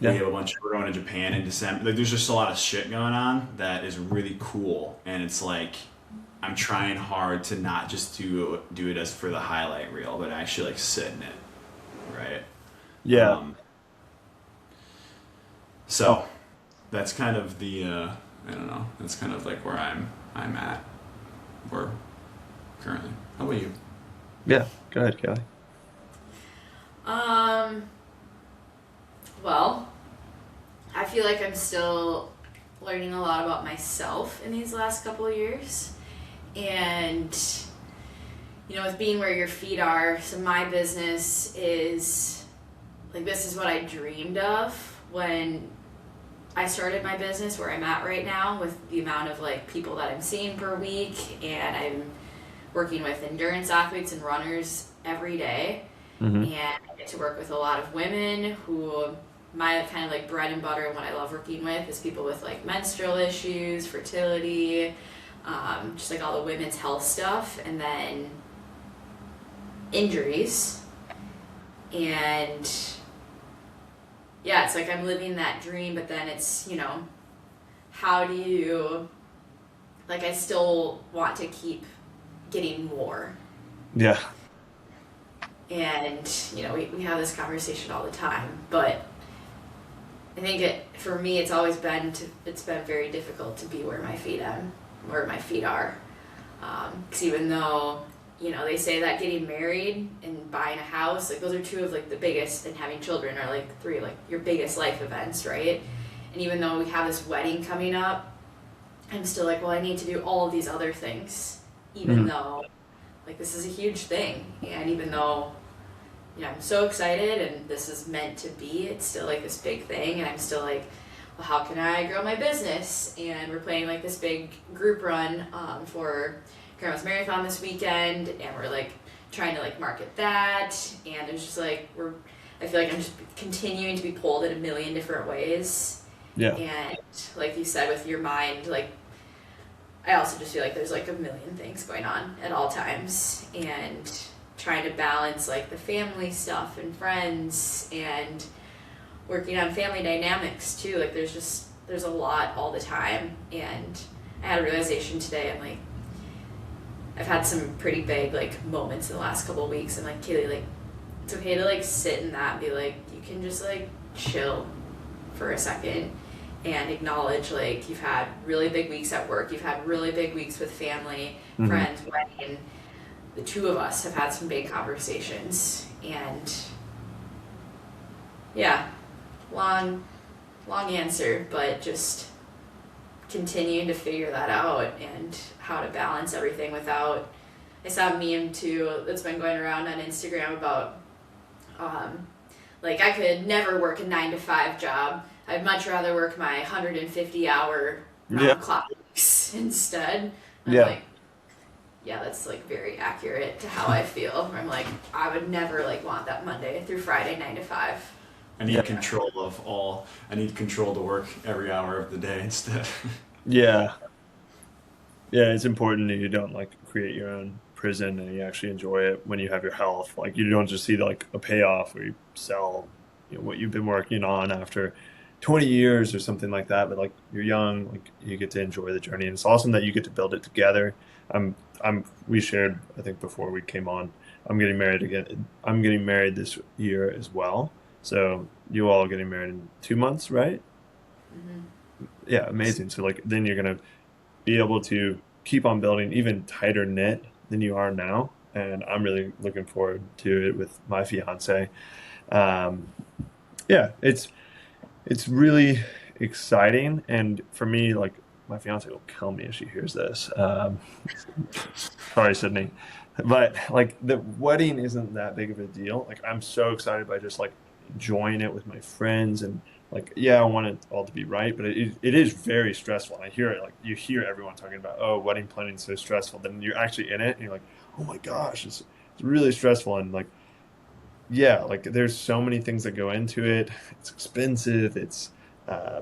we're going to Japan in December. Like, there's just a lot of shit going on that is really cool. And it's like, I'm trying hard to not just do it as for the highlight reel, but actually like sit in it. Right. Yeah. So that's kind of the, I don't know. That's kind of like where I'm at, or currently. How about you? Yeah. Go ahead, Kelly. Well, I feel like I'm still learning a lot about myself in these last couple of years. And, with being where your feet are, so my business is, like, this is what I dreamed of when I started my business where I'm at right now, with the amount of like people that I'm seeing per week, and I'm working with endurance athletes and runners every day. Mm-hmm. And I get to work with a lot of women who, my kind of like bread and butter and what I love working with is people with like menstrual issues, fertility, just like all the women's health stuff, and then injuries. And yeah, it's like I'm living that dream, but then it's, how do you, like, I still want to keep getting more. Yeah. And, we have this conversation all the time, but I think for me, it's been very difficult to be where my feet are. Because even though, they say that getting married and buying a house, like, those are two of like the biggest, and having children are like three, like your biggest life events, right? And even though we have this wedding coming up, I'm still like, well, I need to do all of these other things, even Mhm. though like this is a huge thing, and even though I'm so excited and this is meant to be, it's still like this big thing, and I'm still like, well, how can I grow my business? And we're planning like this big group run for Grandma's Marathon this weekend, and we're like trying to like market that, and it's just like I feel like I'm just continuing to be pulled in a million different ways. Yeah. And like you said, with your mind, like I also just feel like there's like a million things going on at all times, and trying to balance like the family stuff and friends and working on family dynamics too. Like there's a lot all the time, and I had a realization today. I'm like, I've had some pretty big like moments in the last couple of weeks. I'm like, Kaylee, like it's okay to like sit in that and be like, you can just like chill for a second and acknowledge like you've had really big weeks at work, you've had really big weeks with family, Mhm. friends, wedding. The two of us have had some big conversations, and yeah, long answer, but just continuing to figure that out and how to balance everything without. I saw a meme too that's been going around on Instagram about like I could never work a 9 to 5 job. I'd much rather work my 150-hour Yeah. round clock weeks instead. And Yeah. I'm like, yeah, that's like very accurate to how I feel. I'm like, I would never like want that Monday through Friday 9 to 5. I need Yeah. control of all. I need control to work every hour of the day instead. Yeah. Yeah, it's important that you don't like create your own prison and you actually enjoy it when you have your health. Like you don't just see like a payoff where you sell, what you've been working on after 20 years or something like that, but like you're young, like you get to enjoy the journey and it's awesome that you get to build it together. We shared, I think before we came on, I'm getting married again. I'm getting married this year as well. So you all are getting married in 2 months, right? Mm-hmm. Yeah, amazing. So like then you're gonna be able to keep on building even tighter knit than you are now. And I'm really looking forward to it with my fiance. Um, yeah, it's really exciting. And for me, like my fiance will kill me if she hears this. Sorry, Sydney. But like the wedding isn't that big of a deal. Like I'm so excited by just like enjoying it with my friends and like yeah, I want it all to be right, but it is very stressful. And I hear it like you hear everyone talking about oh wedding planning is so stressful. Then you're actually in it and you're like oh my gosh, it's really stressful and like yeah, like there's so many things that go into it. It's expensive. It's uh,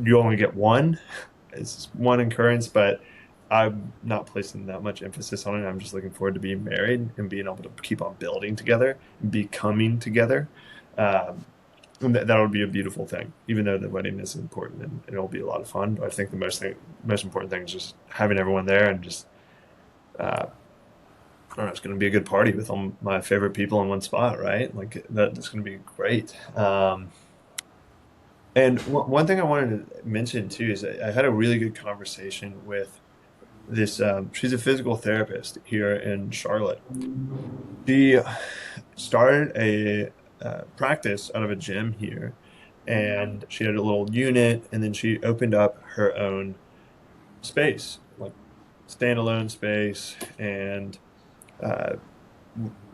you only get one. It's one occurrence, but I'm not placing that much emphasis on it. I'm just looking forward to being married and being able to keep on building together, and becoming together. Um, and that would be a beautiful thing, even though the wedding is important and it'll be a lot of fun. But I think the most important thing is just having everyone there and just, I don't know, it's going to be a good party with all my favorite people in one spot, right? Like that's going to be great. And one thing I wanted to mention too is I had a really good conversation with this. She's a physical therapist here in Charlotte. She started a practice out of a gym here, and she had a little unit, and then she opened up her own space, like standalone space, and uh,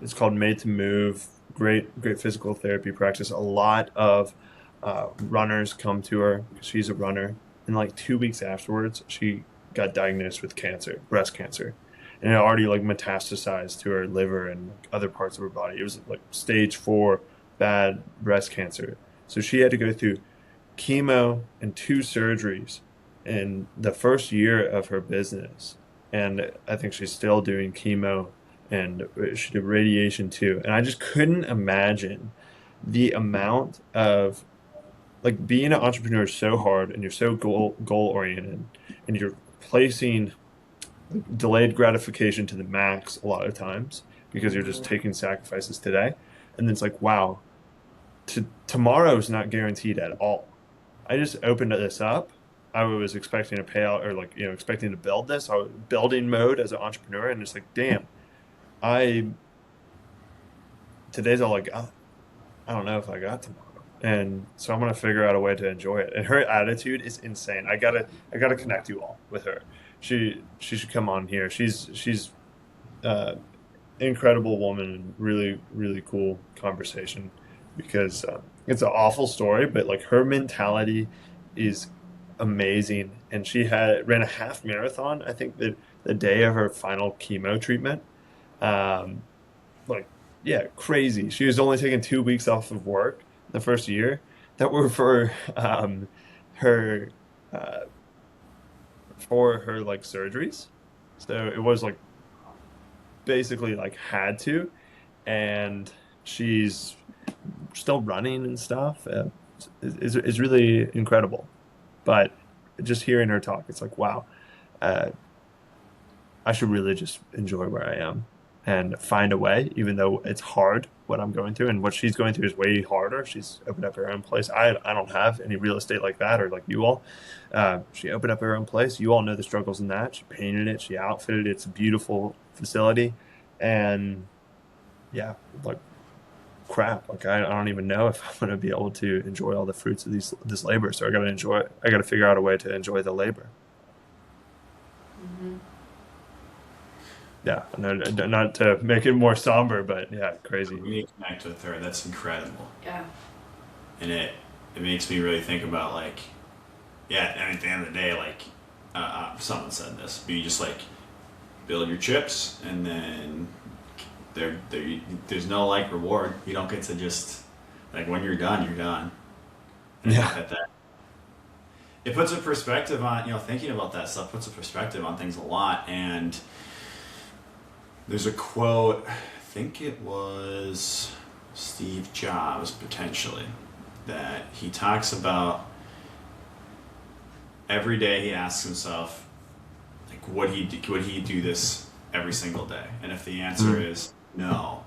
it's called Made to Move. Great physical therapy practice. A lot of runners come to her because she's a runner. And like 2 weeks afterwards, she got diagnosed with cancer, breast cancer, and it already like metastasized to her liver and like, other parts of her body. It was like stage 4 bad breast cancer. So she had to go through chemo and 2 surgeries in the first year of her business. And I think she's still doing chemo and she did radiation too. And I just couldn't imagine the amount of like being an entrepreneur is so hard and you're so goal oriented and you're placing delayed gratification to the max a lot of times because you're just taking sacrifices today. And then it's like, wow, tomorrow is not guaranteed at all. I just opened this up. I was expecting a payout or like, expecting to build this. I was building mode as an entrepreneur and it's like, damn, I today's all like, I don't know if I got tomorrow. and so I'm gonna figure out a way to enjoy it. And her attitude is insane. I gotta connect you all with her. She should come on here. She's uh, incredible woman and really really cool conversation because it's an awful story, but like her mentality is amazing. And she had ran a half marathon. I think the day of her final chemo treatment. Um, like yeah, crazy. She was only taking 2 weeks off of work the first year that were her uh, for her like surgeries. So it was like basically like had to, and she's still running and stuff. Is really incredible. But just hearing her talk, it's like wow, uh, I should really just enjoy where I am and find a way, even though it's hard what I'm going through and what she's going through is way harder. She's opened up her own place. I don't have any real estate like that or like you all. She opened up her own place. You all know the struggles in that. She painted it. She outfitted it. It's a beautiful facility, and yeah, like crap. Like I don't even know if I'm going to be able to enjoy all the fruits of this labor. So I got to enjoy it. I got to figure out a way to enjoy the labor. Hmm. Yeah, not to make it more somber, but yeah, crazy. For me to connect with her, that's incredible. Yeah. And it makes me really think about like, yeah, I mean, at the end of the day, like, someone said this, but you just like build your chips, and then there's no like reward. You don't get to just like when you're done, you're done. And I think Yeah. that it puts a perspective on thinking about that stuff puts a perspective on things a lot. And there's a quote, I think it was Steve Jobs potentially, that he talks about every day he asks himself, like, would he do this every single day? And if the answer Mm. is no,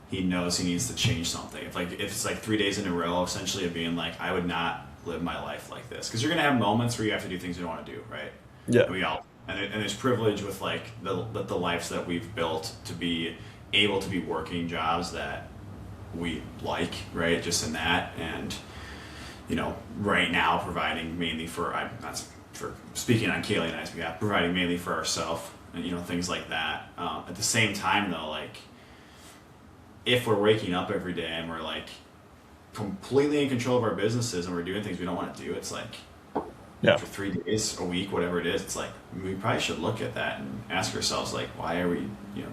he knows he needs to change something. If it's like 3 days in a row, essentially of being like, I would not live my life like this, because you're gonna have moments where you have to do things you don't want to do, right? Yeah. And we all and there's privilege with like the lives that we've built to be able to be working jobs that we like, right? Just in that, and right now providing mainly for I'm not for speaking on Kaylee and I's behalf, providing mainly for ourselves, and things like that. At the same time, though, like if we're waking up every day and we're like completely in control of our businesses and we're doing things we don't want to do, it's like Yeah. for 3 days a week, whatever it is, it's like we probably should look at that and ask ourselves like, why are we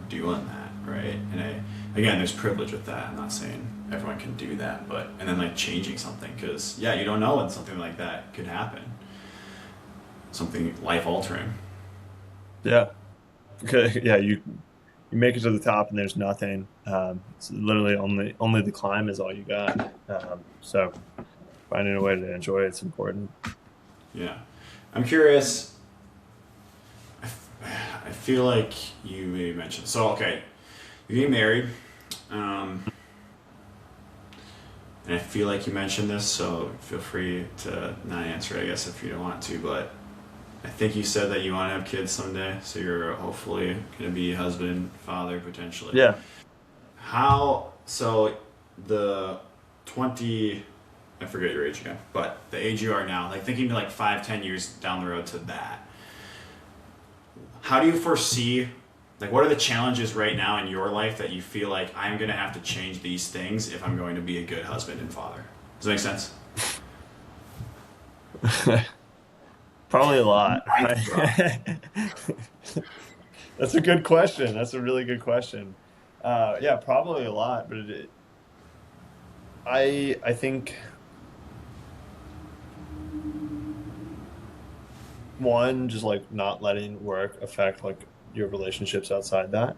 doing that, right? And again, there's privilege with that. I'm not saying everyone can do that, but and then like changing something, because yeah, you don't know when something like that could happen, something life altering. Yeah. Okay. Yeah. You make it to the top and there's nothing. It's literally only the climb is all you got. So finding a way to enjoy it's important. Yeah, I'm curious. I feel like you maybe mentioned. So okay, you're getting married, and I feel like you mentioned this. So feel free to not answer, I guess, if you don't want to. But I think you said that you want to have kids someday. So you're hopefully going to be husband, father, potentially. Yeah. How so? The 20. I forget your age again, but the age you are now, like thinking like 5-10 years down the road to that, how do you foresee, like what are the challenges right now in your life that you feel like I'm going to have to change these things if I'm going to be a good husband and father? Does that make sense? Probably a lot, right? That's a good question. That's a really good question. Yeah, probably a lot, but I think one, just like not letting work affect like your relationships outside that.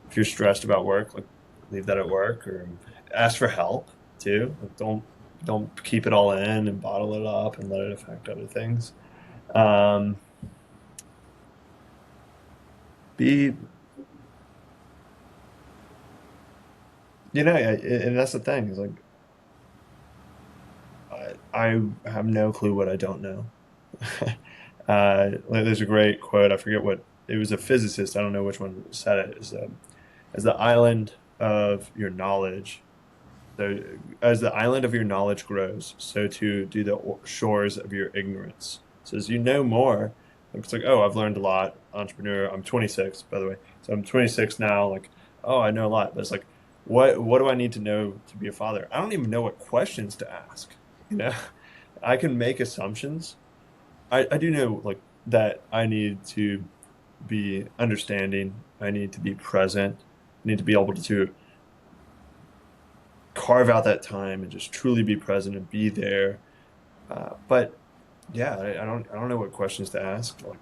If you're stressed about work, like leave that at work or ask for help too. Like, don't keep it all in and bottle it up and let it affect other things. Um, be and that's the thing is like I have no clue what I don't know. Like, there's a great quote. I forget what it was. A physicist. I don't know which one said it. Is the island of your knowledge So as the island of your knowledge grows, so too do the shores of your ignorance. So as you know more, it's like, oh, I've learned a lot. Entrepreneur. I'm 26, by the way. So I'm 26 now. Like, oh, I know a lot. But it's like, what do I need to know to be a father? I don't even know what questions to ask. You know, I can make assumptions. I do know like that I need to be understanding. I need to be present. I need to be able to carve out that time and just truly be present and be there. But yeah, I don't know what questions to ask, like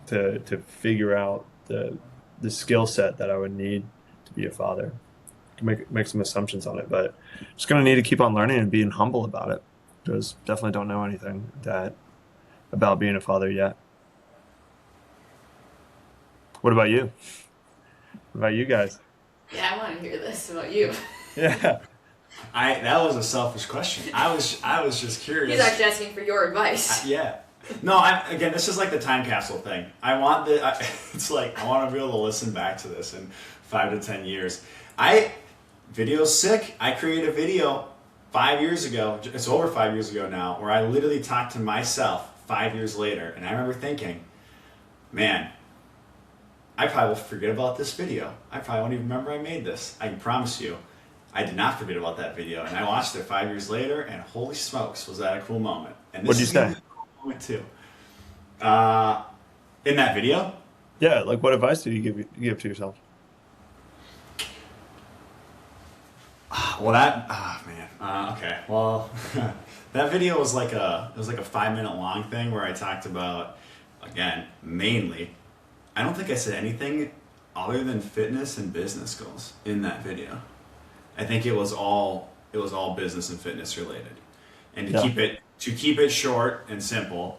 to figure out the skill set that I would need to be a father. Make some assumptions on it, but just gonna need to keep on learning and being humble about it because definitely don't know anything that about being a father yet. What about you? What about you guys? Yeah, I want to hear this about you. Yeah. That was a selfish question. I was just curious. He's actually asking for your advice. Yeah. No, again, this is like the time capsule thing. It's like I want to be able to listen back to this in 5 to 10 years. Video's sick. I created a video 5 years ago. It's over 5 years ago now, where I literally talked to myself 5 years later, and I remember thinking, man, I probably will forget about this video. I probably won't even remember I made this. I can promise you, I did not forget about that video, and I watched it 5 years later, and holy smokes, was that a cool moment. And What'd you say? A cool moment too. In that video? Yeah, like what advice did you give to yourself? Well, okay. Well, that video was like a 5 minute long thing where I talked about, again, mainly, I don't think I said anything other than fitness and business goals in that video. I think it was all business and fitness related. And to keep it short and simple,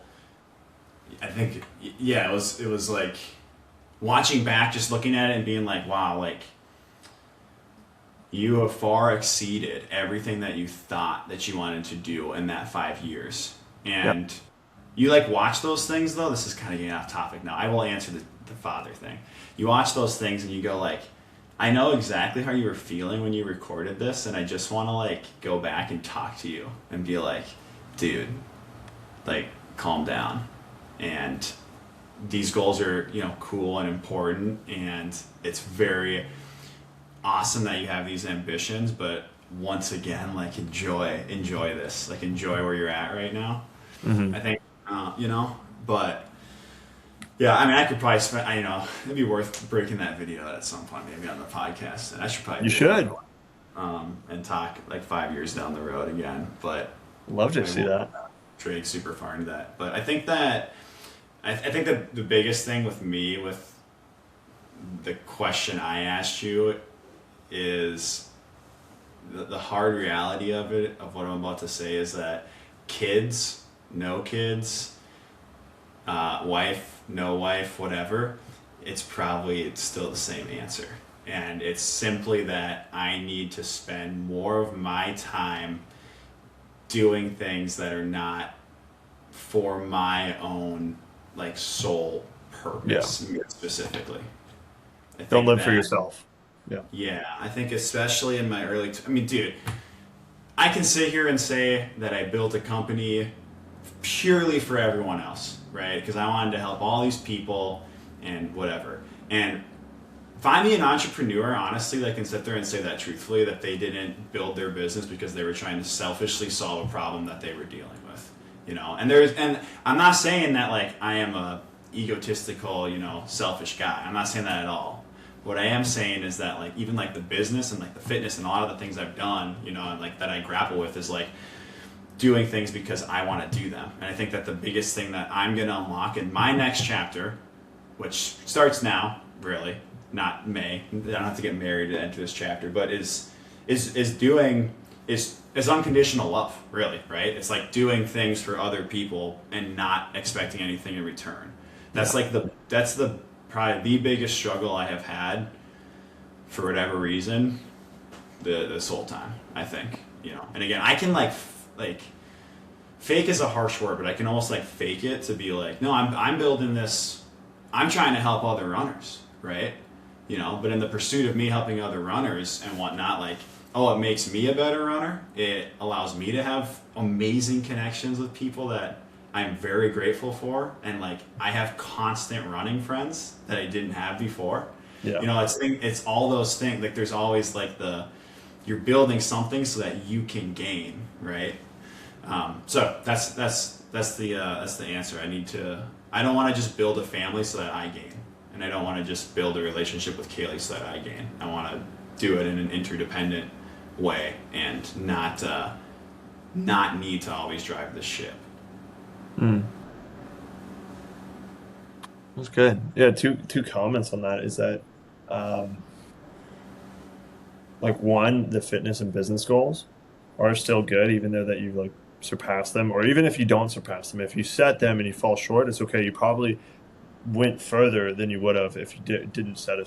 I think, yeah, it was like watching back, just looking at it and being like, wow, like you have far exceeded everything that you thought that you wanted to do in that 5 years. And you like watch those things though. This is kind of getting off topic now. I will answer the father thing. You watch those things and you go like, I know exactly how you were feeling when you recorded this, and I just want to like go back and talk to you and be like, dude, like calm down. And these goals are, cool and important, and it's very awesome that you have these ambitions, but once again, like enjoy this, like enjoy where you're at right now. I think, but yeah, I mean, I could probably spend, it'd be worth breaking that video out at some point, maybe on the podcast, and I should probably and talk like 5 years down the road again, but love to see that. Drake super far into that, but I think that I think that the biggest thing with me with the question I asked you is the hard reality of it, of what I'm about to say, is that kids, no kids, wife, no wife, whatever, it's still the same answer. And it's simply that I need to spend more of my time doing things that are not for my own like sole purpose, specifically. Don't live for yourself. Yeah, I think especially in my early... dude, I can sit here and say that I built a company purely for everyone else, right? Because I wanted to help all these people and whatever. And finding an entrepreneur, honestly, that can sit there and say that truthfully, that they didn't build their business because they were trying to selfishly solve a problem that they were dealing with, And I'm not saying that like I am a egotistical, selfish guy. I'm not saying that at all. What I am saying is that like even like the business and like the fitness and a lot of the things I've done, and like that I grapple with is like doing things because I want to do them. And I think that the biggest thing that I'm going to unlock in my next chapter, which starts now, really, not May. I don't have to get married to enter this chapter, but is unconditional love, really, right? It's like doing things for other people and not expecting anything in return. That's probably the biggest struggle I have had for whatever reason this whole time, I think, and again, I can like fake is a harsh word, but I can almost like fake it to be like, no, I'm building this, I'm trying to help other runners, right? But in the pursuit of me helping other runners and whatnot, like, it makes me a better runner. It allows me to have amazing connections with people that I'm very grateful for, and like I have constant running friends that I didn't have before. Yeah. It's all those things. Like there's always like you're building something so that you can gain, right? So that's the answer. I don't want to just build a family so that I gain, and I don't want to just build a relationship with Kaylee so that I gain. I want to do it in an interdependent way and not need to always drive the ship. That's good. Yeah, two comments on that is that, like one, the fitness and business goals are still good, even though that you like surpass them, or even if you don't surpass them, if you set them and you fall short, it's okay. You probably went further than you would have if you didn't set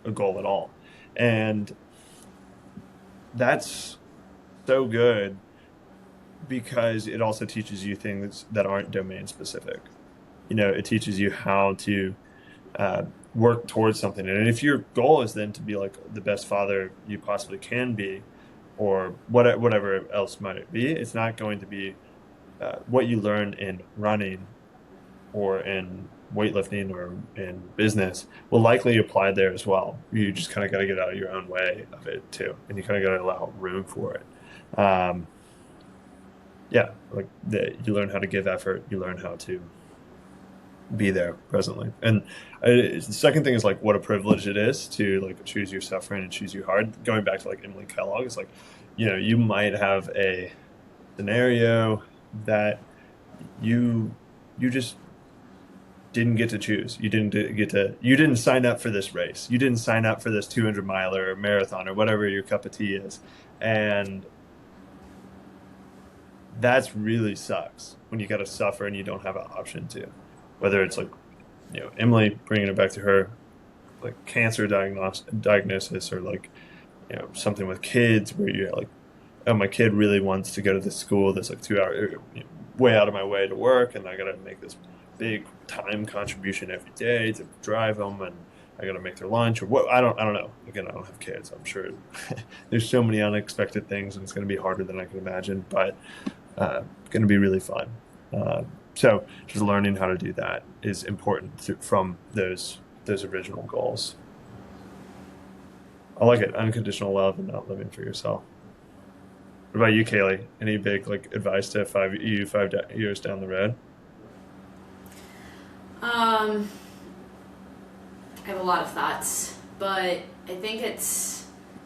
a goal at all, and that's so good because it also teaches you things that aren't domain specific. It teaches you how to work towards something. And if your goal is then to be like the best father you possibly can be, or whatever else might it be, it's not going to be what you learned in running or in weightlifting or in business will likely apply there as well. You just kind of got to get out of your own way of it too, and you kind of got to allow room for it. Yeah, like you learn how to give effort, you learn how to be there presently. And the second thing is like what a privilege it is to like choose your suffering and choose your hard. Going back to like Emily Kellogg, it's like, you might have a scenario that you just didn't get to choose. You didn't sign up for this race. You didn't sign up for this 200 miler or marathon or whatever your cup of tea is. And that's really sucks when you got to suffer and you don't have an option to. Whether it's like, Emily bringing it back to her, like cancer diagnosis, or like, something with kids where you're like, oh, my kid really wants to go to this school that's like 2 hours, way out of my way to work, and I got to make this big time contribution every day to drive them, and I got to make their lunch or what. I don't know. Again, I don't have kids. I'm sure there's so many unexpected things, and it's going to be harder than I can imagine, but going to be really fun. So just learning how to do that is important from those original goals. I like it. Unconditional love and not living for yourself. What about you, Kaylee? Any big like advice to 5 years down the road? I have a lot of thoughts, but I think it's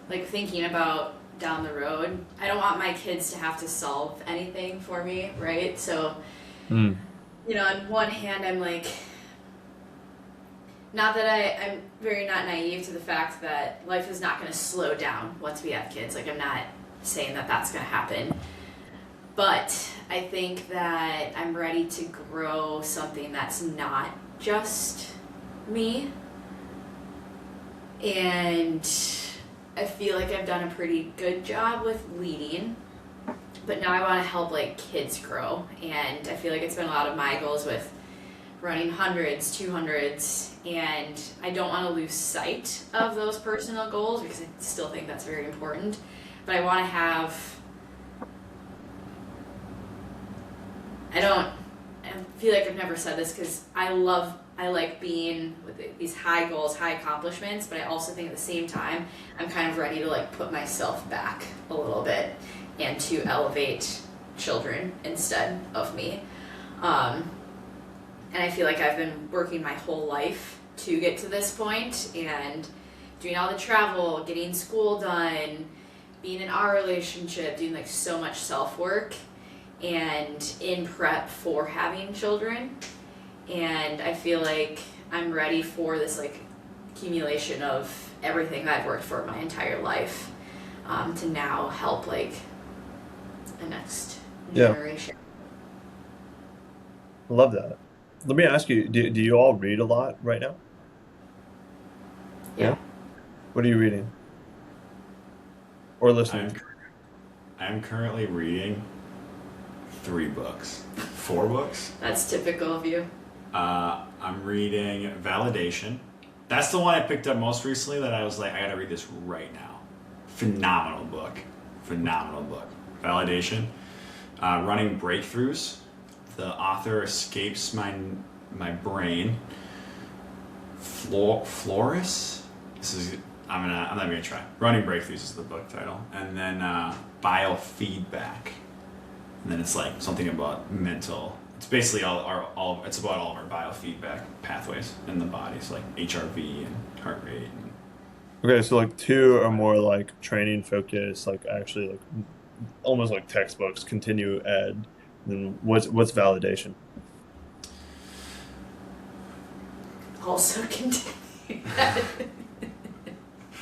like thinking about down the road. I don't want my kids to have to solve anything for me, right? So, on one hand, I'm like, not that I'm very not naive to the fact that life is not going to slow down once we have kids. Like, I'm not saying that that's going to happen. But I think that I'm ready to grow something that's not just me. And I feel like I've done a pretty good job with leading. But now I want to help like kids grow. And I feel like it's been a lot of my goals with running 100s, 200s, and I don't want to lose sight of those personal goals because I still think that's very important. But I want to have, I feel like I've never said this because I like being with these high goals, high accomplishments, but I also think at the same time, I'm kind of ready to like put myself back a little bit and to elevate children instead of me. And I feel like I've been working my whole life to get to this point and doing all the travel, getting school done, being in our relationship, doing like so much self-work and in prep for having children. And I feel like I'm ready for this like accumulation of everything that I've worked for my entire life to now help like the next generation. I love that. Let me ask you, do you all read a lot right now? Yeah. What are you reading? Or listening? I'm currently reading 3 books. 4 books? That's typical of you. I'm reading Validation That's the one I picked up most recently that I was like, I gotta read this right now. Phenomenal book. Phenomenal book. Validation. Running Breakthroughs. The author escapes my brain. Flores? I'm not even gonna try. Running Breakthroughs is the book title. And then Biofeedback. And then it's like something about mental. It's basically it's about all of our biofeedback pathways in the body. So like HRV and heart rate. Okay, so like two are more like training focused, like actually like almost like textbooks, continue ed. Then what's validation? Also continue.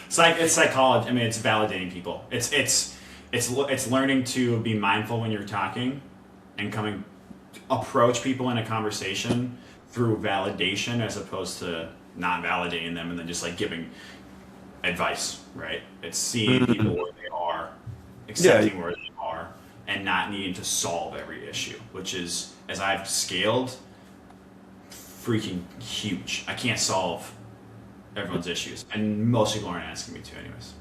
It's psychology. I mean, it's validating people. It's learning to be mindful when you're talking, and approach people in a conversation through validation as opposed to not validating them and then just like giving advice. Right? It's seeing people where they are, accepting where they are, and not needing to solve every issue. Which is, as I've scaled, freaking huge. I can't solve everyone's issues, and most people aren't asking me to anyways.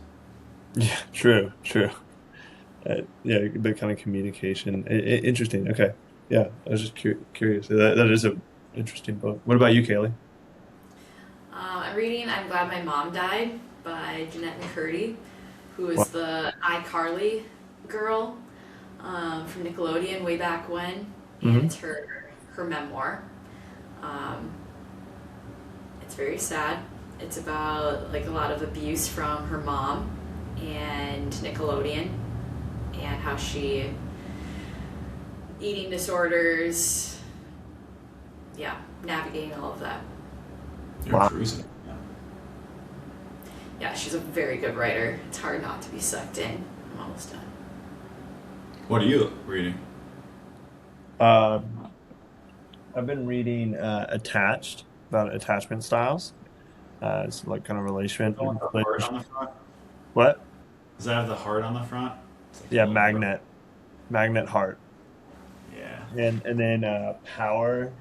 Yeah, true. Yeah, the kind of communication. Interesting. Okay. Yeah, I was just curious. That is a interesting book. What about you, Kaylee? I'm reading I'm Glad My Mom Died by Jeanette McCurdy, who is Wow. the iCarly girl from Nickelodeon way back when, and Mm-hmm. it's her memoir. It's very sad. It's about like a lot of abuse from her mom and Nickelodeon, and how she eating disorders, navigating all of that. You're Wow. cruising. Yeah, she's a very good writer. It's hard not to be sucked in. I'm almost done. What are you reading? Um, I've been reading Attached about attachment styles. It's like kind of The one with the heart on the front? What? Does that have the heart on the front? It's like a Yeah, little magnet heart, Yeah. and then Power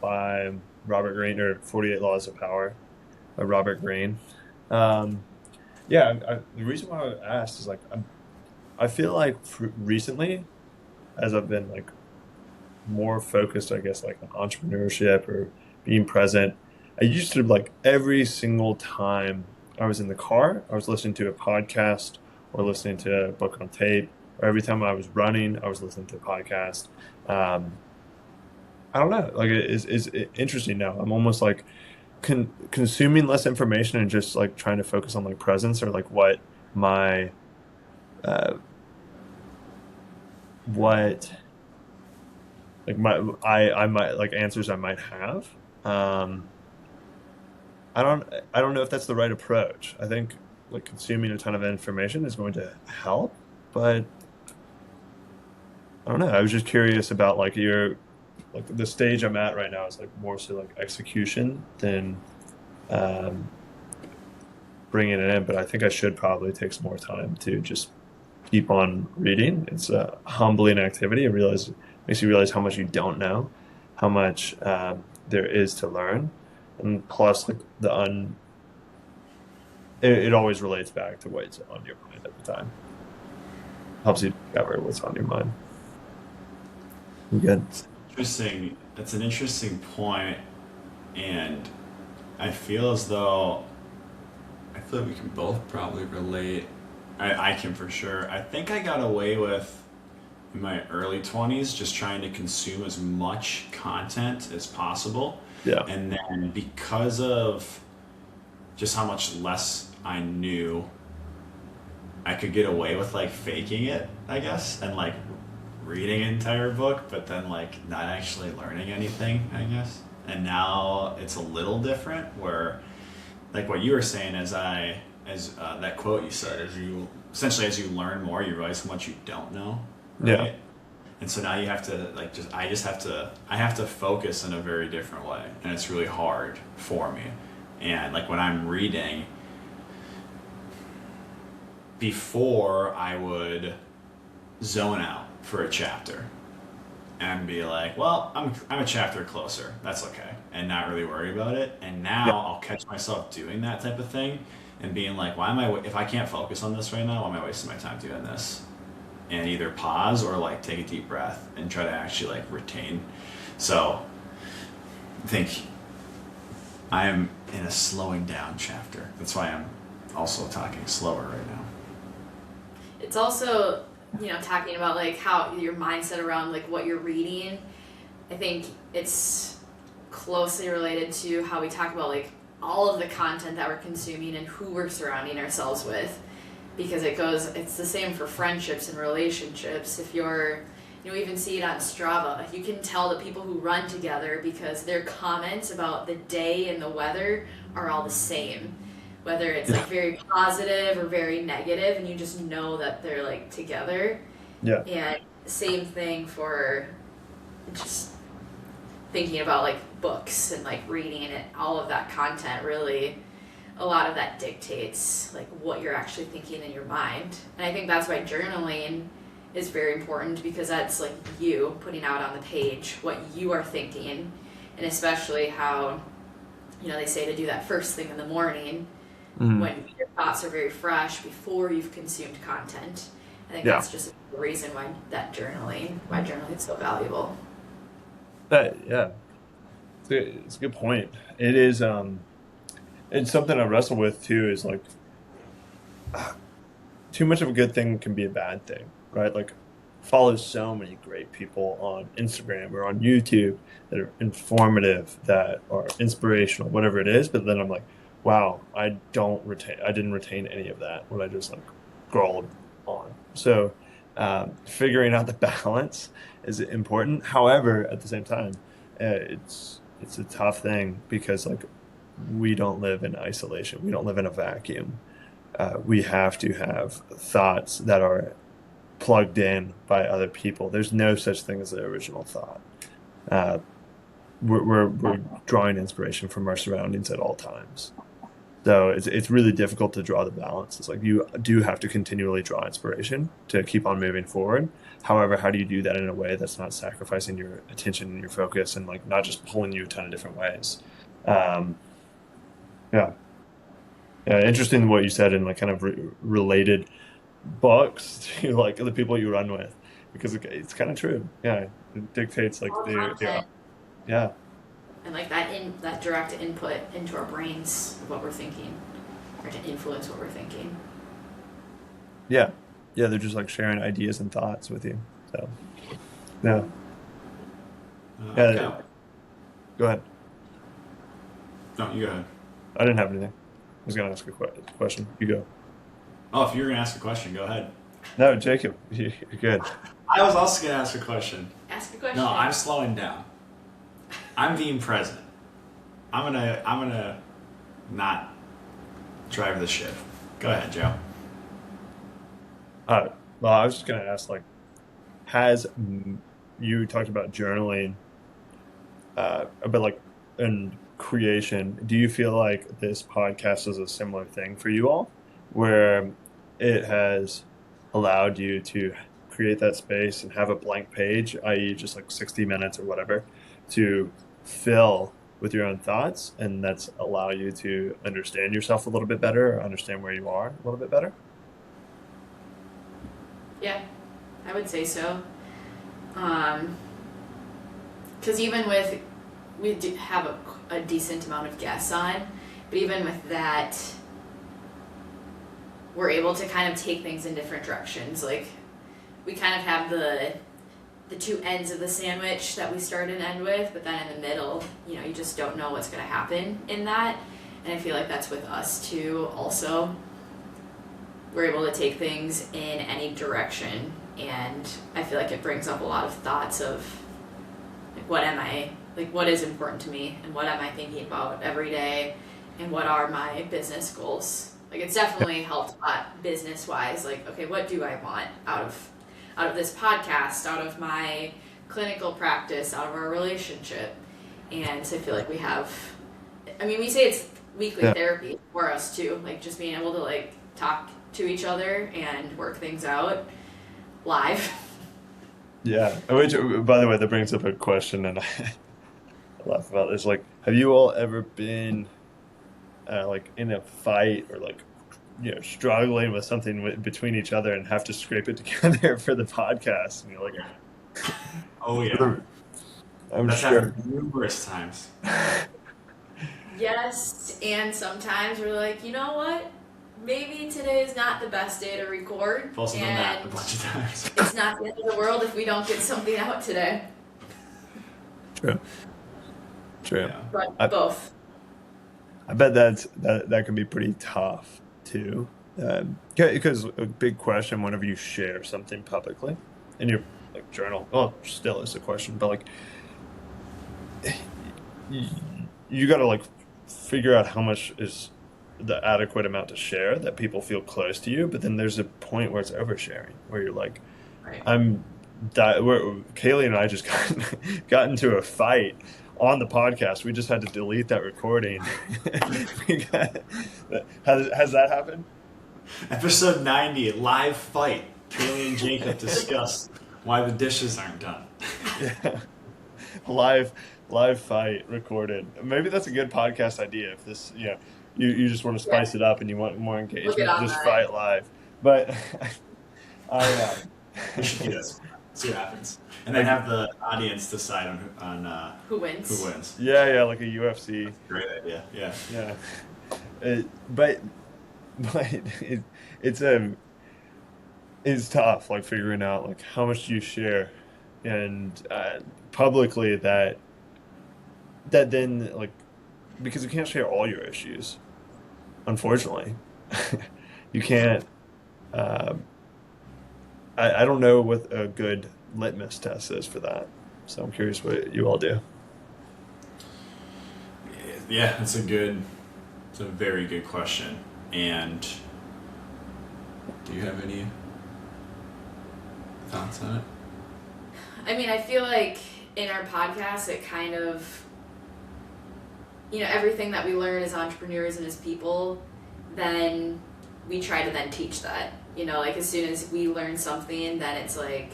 by Robert Greene, or 48 Laws of Power by Robert Greene. Um, yeah, the reason why I asked is like I feel like recently, as I've been like more focused, I guess, like on entrepreneurship or being present. I used to like every single time I was in the car, I was listening to a podcast or listening to a book on tape, or every time I was running, I was listening to a podcast. Um, I don't know, like it's interesting now. I'm almost like consuming less information and just like trying to focus on like presence, or like my uh, what like I might like answers I might have. Um, I don't know if that's the right approach. I think like consuming a ton of information is going to help, but I don't know. I was just curious about like the stage I'm at right now is like more so like execution than um, bringing it in. But I think I should probably take some more time to just keep on reading. It's a humbling activity. Makes you realize how much you don't know, how much there is to learn, and plus like it always relates back to what's on your mind at the time. Helps you discover what's on your mind. You good? Interesting. That's an interesting point, and I feel like we can both probably relate. I can for sure. I think I got away with in my early 20s just trying to consume as much content as possible. Yeah. And then because of just how much less I knew, I could get away with like faking it, I guess, and like reading an entire book, but then like not actually learning anything, I guess. And now it's a little different where like what you were saying as that quote you said, as you learn more, you realize how much you don't know. Right? Yeah. And so now you have to like I have to focus in a very different way, and it's really hard for me. And like when I'm reading, before I would zone out for a chapter, and be like, well, I'm a chapter closer. That's okay, and not really worry about it. And now Yeah. I'll catch myself doing that type of thing, and being like, why am I? If I can't focus on this right now, why am I wasting my time doing this? And either pause or like take a deep breath and try to actually like retain. So I think I am in a slowing down chapter. That's why I'm also talking slower right now. It's also, talking about like how your mindset around like what you're reading. I think it's closely related to how we talk about like all of the content that we're consuming and who we're surrounding ourselves with, because it's the same for friendships and relationships. If you're, we even see it on Strava. You can tell the people who run together because their comments about the day and the weather are all the same, whether it's like very positive or very negative, and you just know that they're like together. Yeah. And same thing for just thinking about like books and like reading and all of that content. Really, a lot of that dictates like what you're actually thinking in your mind. And I think that's why journaling is very important, because that's like you putting out on the page what you are thinking, and especially how, they say to do that first thing in the morning when your thoughts are very fresh before you've consumed content. I think that's just the reason why journaling is so valuable. It's a good point. It is, it's something I wrestle with too, is like too much of a good thing can be a bad thing, right? Like, follow so many great people on Instagram or on YouTube that are informative, that are inspirational, whatever it is. But then I'm like, wow, I didn't retain any of that when I just like scrolled on. So figuring out the balance is important. However, at the same time, it's a tough thing, because like we don't live in isolation. We don't live in a vacuum. We have to have thoughts that are plugged in by other people. There's no such thing as the original thought. We're drawing inspiration from our surroundings at all times. So it's really difficult to draw the balance. It's like you do have to continually draw inspiration to keep on moving forward. However, how do you do that in a way that's not sacrificing your attention and your focus, and like not just pulling you a ton of different ways? Um, yeah. Yeah, interesting what you said in like kind of related books to like the people you run with, because it's kind of true. Yeah, it dictates like All the content yeah. and like that direct input into our brains of what we're thinking, or to influence what we're thinking. Yeah, they're just like sharing ideas and thoughts with you. So yeah, Okay. go ahead. No, you go ahead. I didn't have anything. I was gonna ask a question. You go. Oh, if you're gonna ask a question, go ahead. No, Jacob, you're good. I was also gonna ask a question. Ask a question. No, I'm slowing down. I'm being present. I'm gonna not drive the ship. Go ahead, Joe. Well, I was just gonna ask, like, you talked about journaling, a bit like in creation. Do you feel like this podcast is a similar thing for you all, where it has allowed you to create that space and have a blank page, i.e., just like 60 minutes or whatever, to fill with your own thoughts, and that's allow you to understand yourself a little bit better, or understand where you are a little bit better? Yeah, I would say so. Because even with, we do have a decent amount of guests on, but even with that, we're able to kind of take things in different directions. Like, we kind of have the two ends of the sandwich that we start and end with, but then in the middle, you just don't know what's going to happen in that. And I feel like that's with us too also. We're able to take things in any direction, and I feel like it brings up a lot of thoughts of like, what is important to me, and what am I thinking about every day, and what are my business goals. Like, it's definitely helped a lot business wise. Like, okay, what do I want out of this podcast, out of my clinical practice, out of our relationship? And so I feel like we say it's weekly therapy for us too, like just being able to like talk to each other and work things out live. Yeah. Which, by the way, that brings up a question, and I laugh about this. Like, have you all ever been like in a fight or like struggling with something between each other and have to scrape it together for the podcast? And you're like, Yeah. Oh for yeah. the, I'm That's sure. happened numerous times. Yes, and sometimes we're like, you know what? Maybe today is not the best day to record, I've also done that a and bunch of times. it's not the end of the world if we don't get something out today. True. True. Yeah. But I, both. I bet that can be pretty tough too. Because a big question whenever you share something publicly in your like journal, well, still is a question, but like you, you got to like figure out how much is the adequate amount to share that people feel close to you. But then there's a point where it's oversharing, where you're like, Right. Kaylee and I just got into a fight on the podcast. We just had to delete that recording. We got, has that happened? Episode 90, live fight. Kaylee and Jacob discuss why the dishes aren't done. Yeah. Live fight recorded. Maybe that's a good podcast idea. If this, you just want to Yeah. spice it up and you want more Look engagement, it on just that. fight live. But I, We should do this. See what happens. And then have the audience decide on Who wins? who wins. yeah, like a UFC. Great idea. Yeah. Yeah. But it's it's tough, like figuring out like how much do you share, and publicly that then like because you can't share all your issues, unfortunately. You can't. Um, I don't know what a good litmus test is for that, so I'm curious what you all do. Yeah, it's a very good question. And do you have any thoughts on it? I mean, I feel like in our podcast, it kind of, everything that we learn as entrepreneurs and as people, then we try to then teach that. Like as soon as we learn something, then it's like,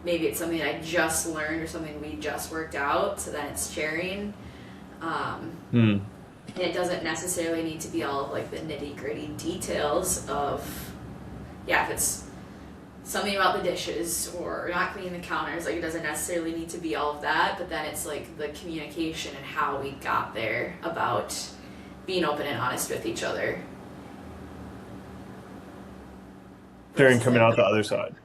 maybe it's something I just learned or something we just worked out, so then it's sharing. And it doesn't necessarily need to be all of like the nitty gritty details of, if it's something about the dishes or not cleaning the counters, like it doesn't necessarily need to be all of that, but then it's like the communication and how we got there about being open and honest with each other. Sharing coming out the other side.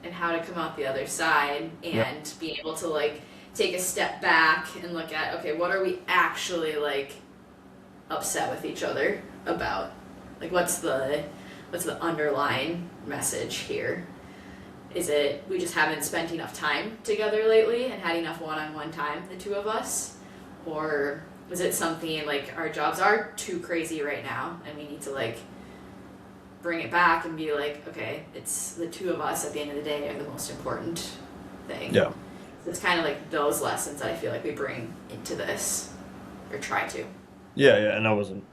And how to come out the other side and be able to like take a step back and look at, okay, what are we actually like upset with each other about? Like what's the underlying message here? Is it we just haven't spent enough time together lately and had enough one-on-one time, the two of us? Or is it something like our jobs are too crazy right now and we need to like bring it back and be like, okay, it's the two of us at the end of the day are the most important thing. Yeah. So it's kind of like those lessons that I feel like we bring into this, or try to. Yeah, and I wasn't,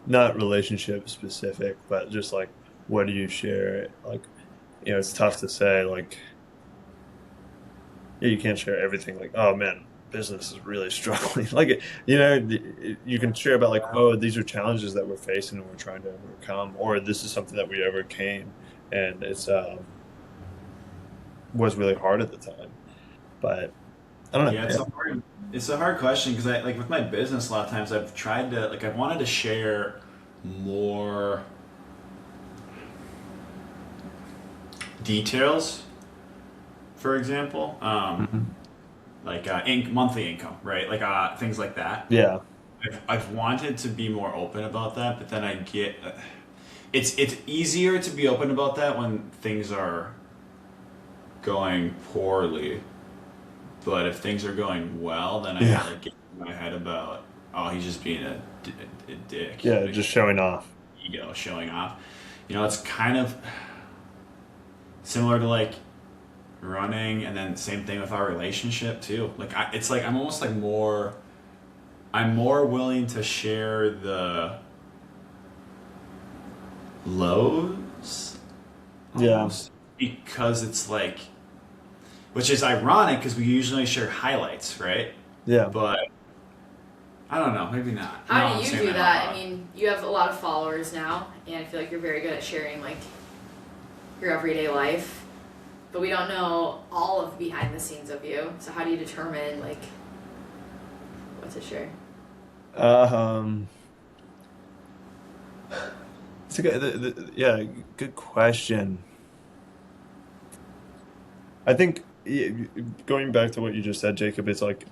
not relationship specific, but just like, what do you share? Like, it's tough to say, like, you can't share everything. Like, oh man, business is really struggling. Like, you can share about like, oh, these are challenges that we're facing and we're trying to overcome, or this is something that we overcame, and it's was really hard at the time. But I don't know. Yeah, it's a hard question because I like with my business a lot of times I've tried to like I wanted to share more details, for example, like monthly income, right? Like things like that. Yeah. I've wanted to be more open about that, but then I get it's easier to be open about that when things are going poorly. But if things are going well, then I like get in my head about, oh, he's just being a dick. Yeah, just showing off. Ego, showing off. It's kind of similar to like running, and then same thing with our relationship too. Like it's like I'm almost like I'm more willing to share the lows. Yeah. Almost, because it's like which is ironic because we usually share highlights, right? Yeah. But I don't know, maybe not. How No, do I'm you saying do out that? loud. I mean, you have a lot of followers now, and I feel like you're very good at sharing like your everyday life, but we don't know all of the behind the scenes of you. So how do you determine like what to share? Um, it's a good, yeah, good question. I think going back to what you just said, Jacob, it's like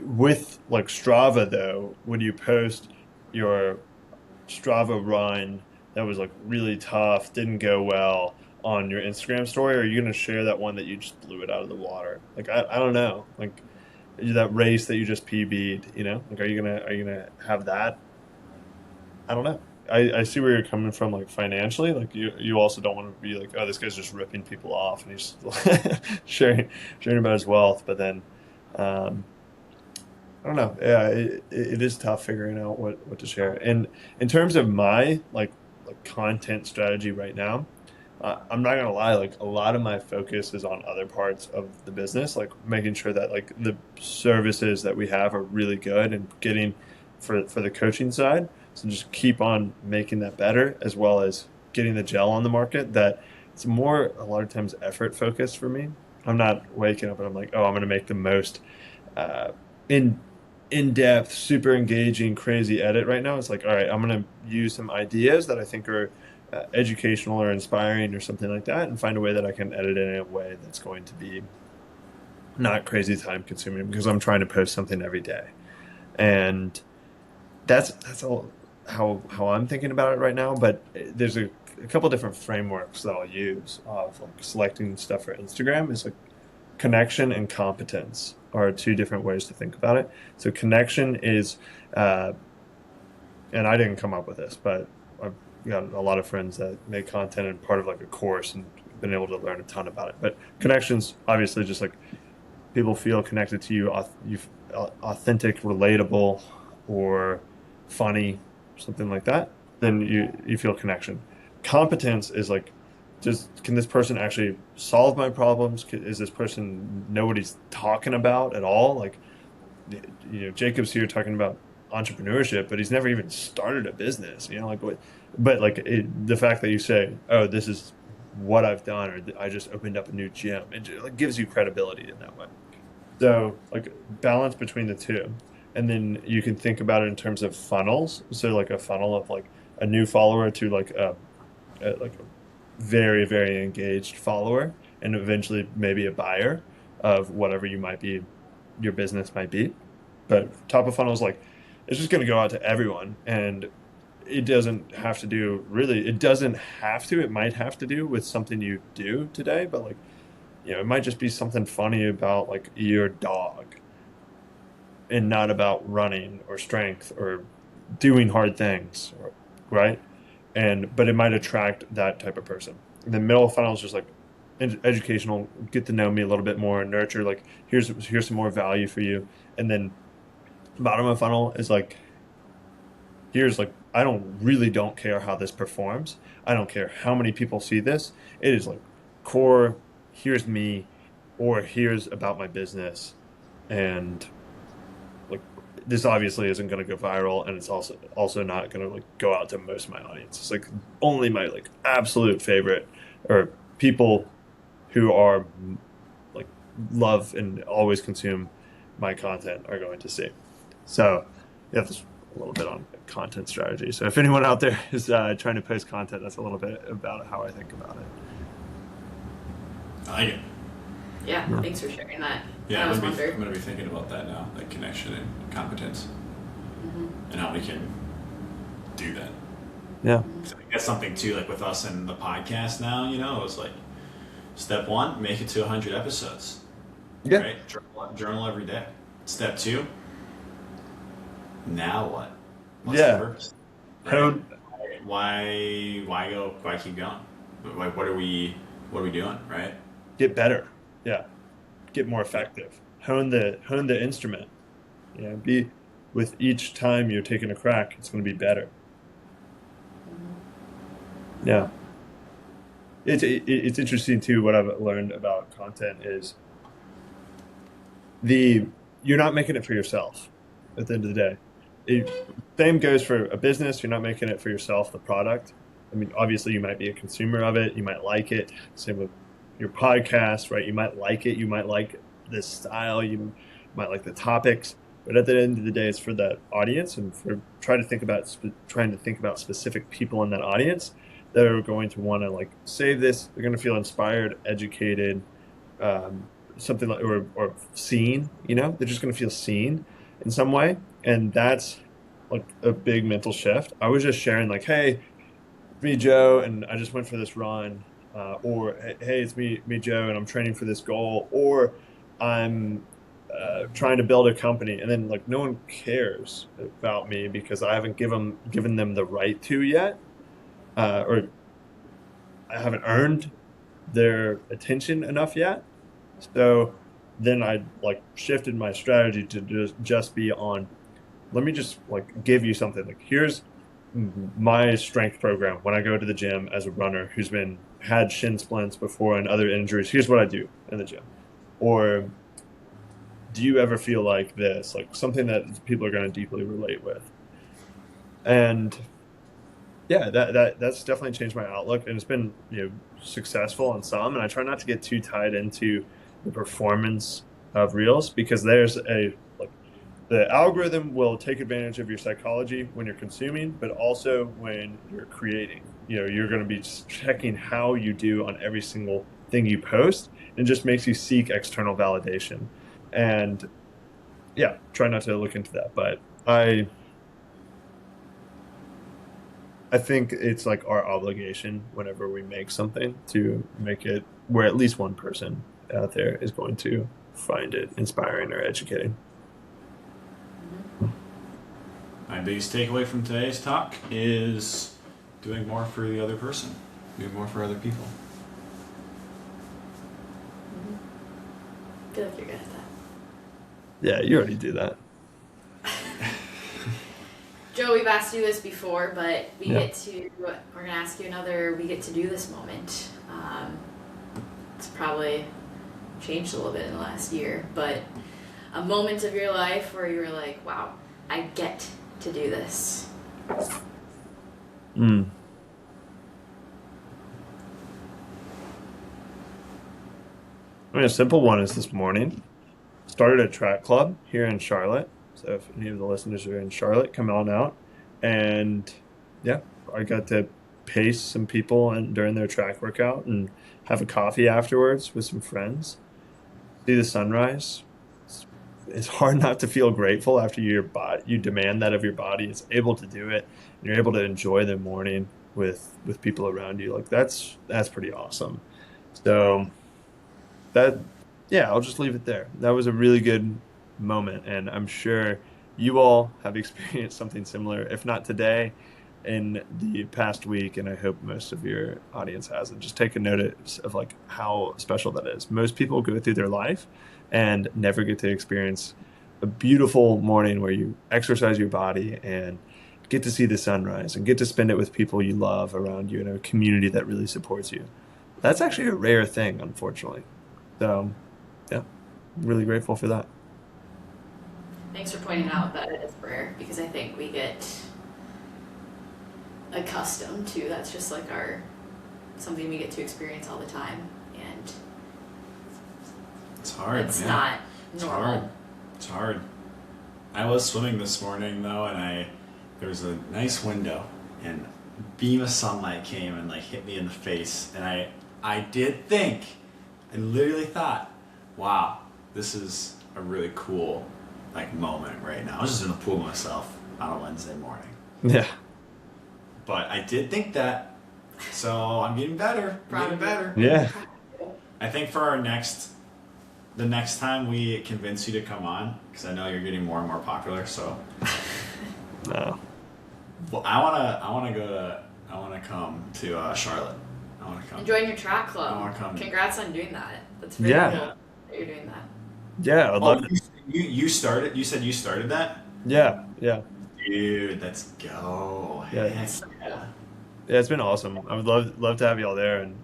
with like Strava though, when you post your Strava run that was like really tough, didn't go well on your Instagram story, or are you gonna share that one that you just blew it out of the water? Like I don't know. Like that race that you just PB'd, you know? Like are you gonna have that? I don't know. I see where you're coming from, like financially. Like you also don't want to be like, oh, this guy's just ripping people off and he's sharing about his wealth. But then, um, I don't know. Yeah, it is tough figuring out what to share. And in terms of my like content strategy right now, I'm not gonna lie. Like a lot of my focus is on other parts of the business, like making sure that like the services that we have are really good and getting for the coaching side. So just keep on making that better, as well as getting the gel on the market. That it's more a lot of times effort focused for me. I'm not waking up and I'm like, oh, I'm gonna make the most uh, in in depth, super engaging, crazy edit right now. It's like, all right, I'm gonna use some ideas that I think are educational or inspiring or something like that, and find a way that I can edit it in a way that's going to be not crazy time consuming because I'm trying to post something every day, and that's all how I'm thinking about it right now. But there's a couple different frameworks that I'll use of like selecting stuff for Instagram. Is like connection and competence are two different ways to think about it. So connection is, uh, and I didn't come up with this, but I've got a lot of friends that make content and part of like a course and been able to learn a ton about it. But connections, obviously, just like people feel connected to you, authentic, relatable, or funny, something like that, then you feel connection. Competence is like, just can this person actually solve my problems? Is this person know what he's talking about at all? Like, Jacob's here talking about entrepreneurship, but he's never even started a business. Like what? But like the fact that you say, "Oh, this is what I've done," or "I just opened up a new gym," it like gives you credibility in that way. So like balance between the two. And then you can think about it in terms of funnels. So like a funnel of like a new follower to like a very, very engaged follower, and eventually maybe a buyer of whatever your business might be. But top of funnel is like it's just going to go out to everyone, and it doesn't have to do really. It doesn't have to. It might have to do with something you do today, but like it might just be something funny about like your dog, and not about running or strength or doing hard things, right? And but it might attract that type of person. The middle funnel is just like educational, get to know me a little bit more, nurture. Like here's some more value for you, and then bottom of funnel is like here's like I don't care how this performs. I don't care how many people see this. It is like core. Here's me, or here's about my business, and like this obviously isn't going to go viral, and it's also not going to like go out to most of my audience. It's like only my like absolute favorite or people who are like love and always consume my content are going to see. So yeah, that's a little bit on content strategy. So if anyone out there is trying to post content, that's a little bit about how I think about it. I like it. Yeah, Yeah. thanks for sharing that. Yeah, I always I'm wonder. gonna be thinking about that now, like connection and competence, and how we can do that. Yeah. 'Cause I think that's something too, like with us and the podcast now. It's like step one, make it to 100 episodes. Yeah. Right? Journal every day. Step two, now what? What's Yeah. the purpose? Right? Hone, Why keep going? Like what are we doing? Right? get better. Yeah. Get more effective. Hone the instrument. Yeah. Be with each time you're taking a crack, it's going to be better. Yeah. It's interesting too. What I've learned about content is the you're not making it for yourself at the end of the day. Same goes for a business. You're not making it for yourself, the product. I mean, obviously, you might be a consumer of it. You might like it. Same with your podcast, right? You might like it. You might like this style. You might like the topics. But at the end of the day, it's for that audience, and for trying to think about specific people in that audience that are going to want to like save this. They're going to feel inspired, educated, um, something like or seen. They're just going to feel seen in some way, and that's like a big mental shift. I was just sharing like, hey, it's me, Joe, and I just went for this run, or hey, it's me, Joe, and I'm training for this goal, or I'm trying to build a company, and then like no one cares about me because I haven't given them the right to yet, or I haven't earned their attention enough yet. So then I like shifted my strategy to just be on, let me just like give you something. Like, here's my strength program when I go to the gym as a runner who's been had shin splints before and other injuries. Here's what I do in the gym. Or do you ever feel like this? Like something that people are going to deeply relate with. And yeah, that's definitely changed my outlook, and it's been successful on some. And I try not to get too tied into the performance of reels, because there's a like the algorithm will take advantage of your psychology when you're consuming, but also when you're creating. You're going to be just checking how you do on every single thing you post, and it just makes you seek external validation. And yeah, try not to look into that, but I think it's like our obligation whenever we make something to make it where at least one person out there is going to find it inspiring or educating. My biggest takeaway from today's talk is doing more for the other person, doing more for other people. I feel like you're good at that. Yeah, you already do that. Joe, we've asked you this before, but Yeah. we're going to ask you another, we get to do this moment. It's probably changed a little bit in the last year, but a moment of your life where you were like, wow, I get to do this. Mm. I mean, a simple one is this morning. Started a track club here in Charlotte. So if any of the listeners are in Charlotte, come on out. And yeah, I got to pace some people during their track workout and have a coffee afterwards with some friends. See the sunrise. It's hard not to feel grateful after you demand that of your body. It's able to do it, and you're able to enjoy the morning with people around you. Like that's pretty awesome. So that yeah, I'll just leave it there. That was a really good moment, and I'm sure you all have experienced something similar, if not today, in the past week, and I hope most of your audience has. And just take a notice of like how special that is. Most people go through their life and never get to experience a beautiful morning where you exercise your body and get to see the sunrise and get to spend it with people you love around you in a community that really supports you. That's actually a rare thing, unfortunately. So yeah, I'm really grateful for that. Thanks for pointing out that it is rare, because I think we get accustomed to that's just like something we get to experience all the time, and It's hard. it's Yeah. not It's normal. hard. It's hard. I was swimming this morning though, and there was a nice window, and a beam of sunlight came and like hit me in the face, and I did think, I literally thought, wow, this is a really cool like moment right now. I was just in the pool myself on a Wednesday morning, Yeah. but I did think that, so I'm getting better. I'm getting better. Yeah. I think for the next time we convince you to come on, because I know you're getting more and more popular, so No. well, I wanna come to Charlotte. I wanna come. And join your track I club. wanna come. Congrats on doing that. That's very Yeah. cool that you're doing that. Yeah, I'd love to. You started. You said you started that, Yeah, yeah. dude. Let's go. Yeah. Heck So yeah. Yeah, it's been awesome. I would love to have y'all there, and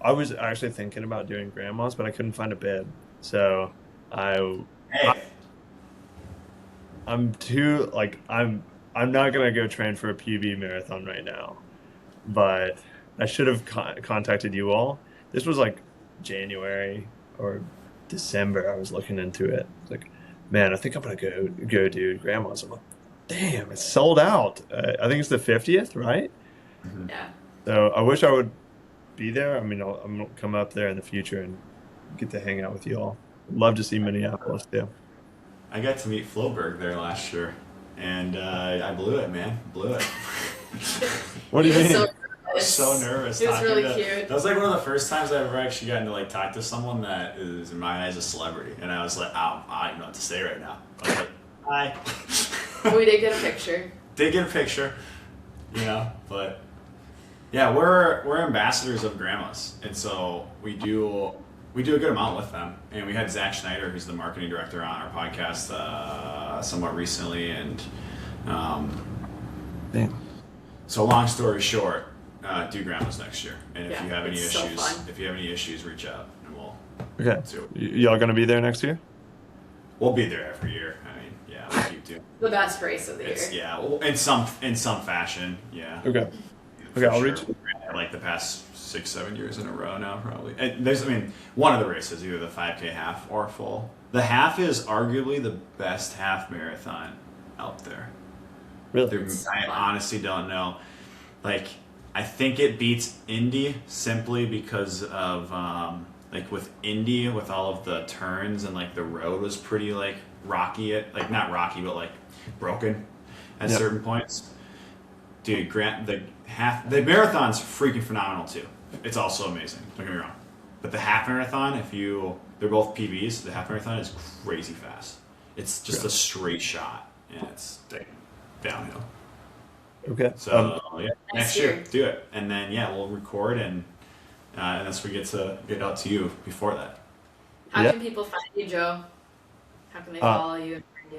I was actually thinking about doing grandma's, but I couldn't find a bid. So I Hey, I'm too like I'm not gonna go train for a PB marathon right now, but I should have contacted you all. This was like January or December. I was looking into it. It's like, man, I think I'm gonna go do grandma's. I'm like, damn, it's sold out. I think it's the 50th, right? mhm. Yeah. So I wish I would be there. I mean, I'm gonna come up there in the future and get to hang out with you all. Love to see Minneapolis too. I got to meet Floberg there last year, and I blew it, man. Blew it. What do He you was mean? so I was so nervous. nervous. He was talking really to- cute. That was like one of the first times I've ever actually gotten to like talk to someone that is, in my eyes, a celebrity. And I was like, I don't know what to say right now. I was like, hi. We did get a picture. Did get a picture, but yeah, we're ambassadors of grandmas, and so we do a good amount with them. And we had Zach Schneider, who's the marketing director, on our podcast somewhat recently, and Damn. so long story short, do grandmas next year. And if Yeah, you have any it's so issues, fun. reach out, and we'll Okay. see what Y'all gonna be there next year? we'll be there every year. I mean, yeah, we'll keep doing. The best race of the It's year. yeah, well, in some fashion, yeah. Okay. For Okay, I'll sure. reach. Like the past 6-7 years in a row now, probably. And there's, one of the races, either the 5K half or full. The half is arguably the best half marathon out there. Really? I honestly don't know. Like, I think it beats Indy simply because of like with Indy, with all of the turns and like the road was pretty like rocky. Like not rocky, but like broken at Yep. certain points. Dude, the marathon's freaking phenomenal too. It's also amazing. Don't get me wrong, but the half marathon, they're both PBs. The half marathon is crazy fast. It's just Yeah. a straight shot, and it's downhill. Okay. So yeah, Next next year year. do it, and then we'll record and unless we get to get out to you before that. How Yeah. can people find you, Joe? How can they Uh, follow you and find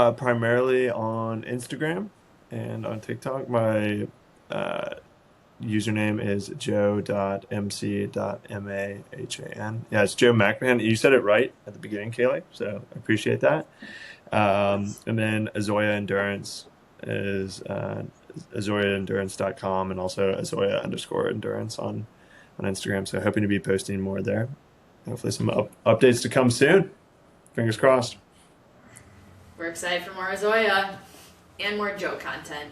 you? Primarily on Instagram and on TikTok. My username is joe.mc.mahan. Yeah, it's Joe McMahan. You said it right at the beginning, Kaylee, so I appreciate that. And then Azoia Endurance is azoiaendurance.com and also Azoia_endurance on Instagram. So hoping to be posting more there. Hopefully some updates to come soon. Fingers crossed. We're excited for more Azoia and more Joe content.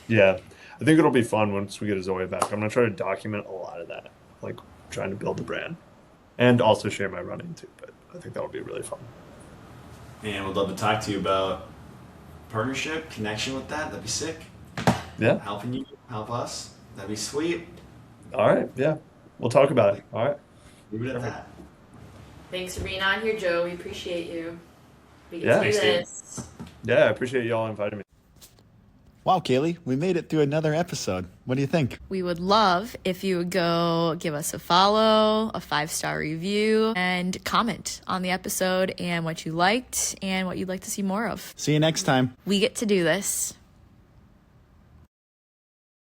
Yeah, I think it'll be fun once we get Azoia back. I'm gonna try to document a lot of that, like trying to build the brand, and also share my running too. But I think that'll be really fun. And we'd love to talk to you about partnership, connection with that. That'd be sick. Yeah. Helping you, help us. That'd be sweet. All right. Yeah, we'll talk about it. All right. Leave it at that. Thanks for being on here, Joe. We appreciate you. We get Yeah. to do Thanks, Dave. this. Yeah, I appreciate y'all inviting me. Wow, Kaylee, we made it through another episode. What do you think? We would love if you would go give us a follow, a 5-star review, and comment on the episode and what you liked and what you'd like to see more of. See you next time. We get to do this.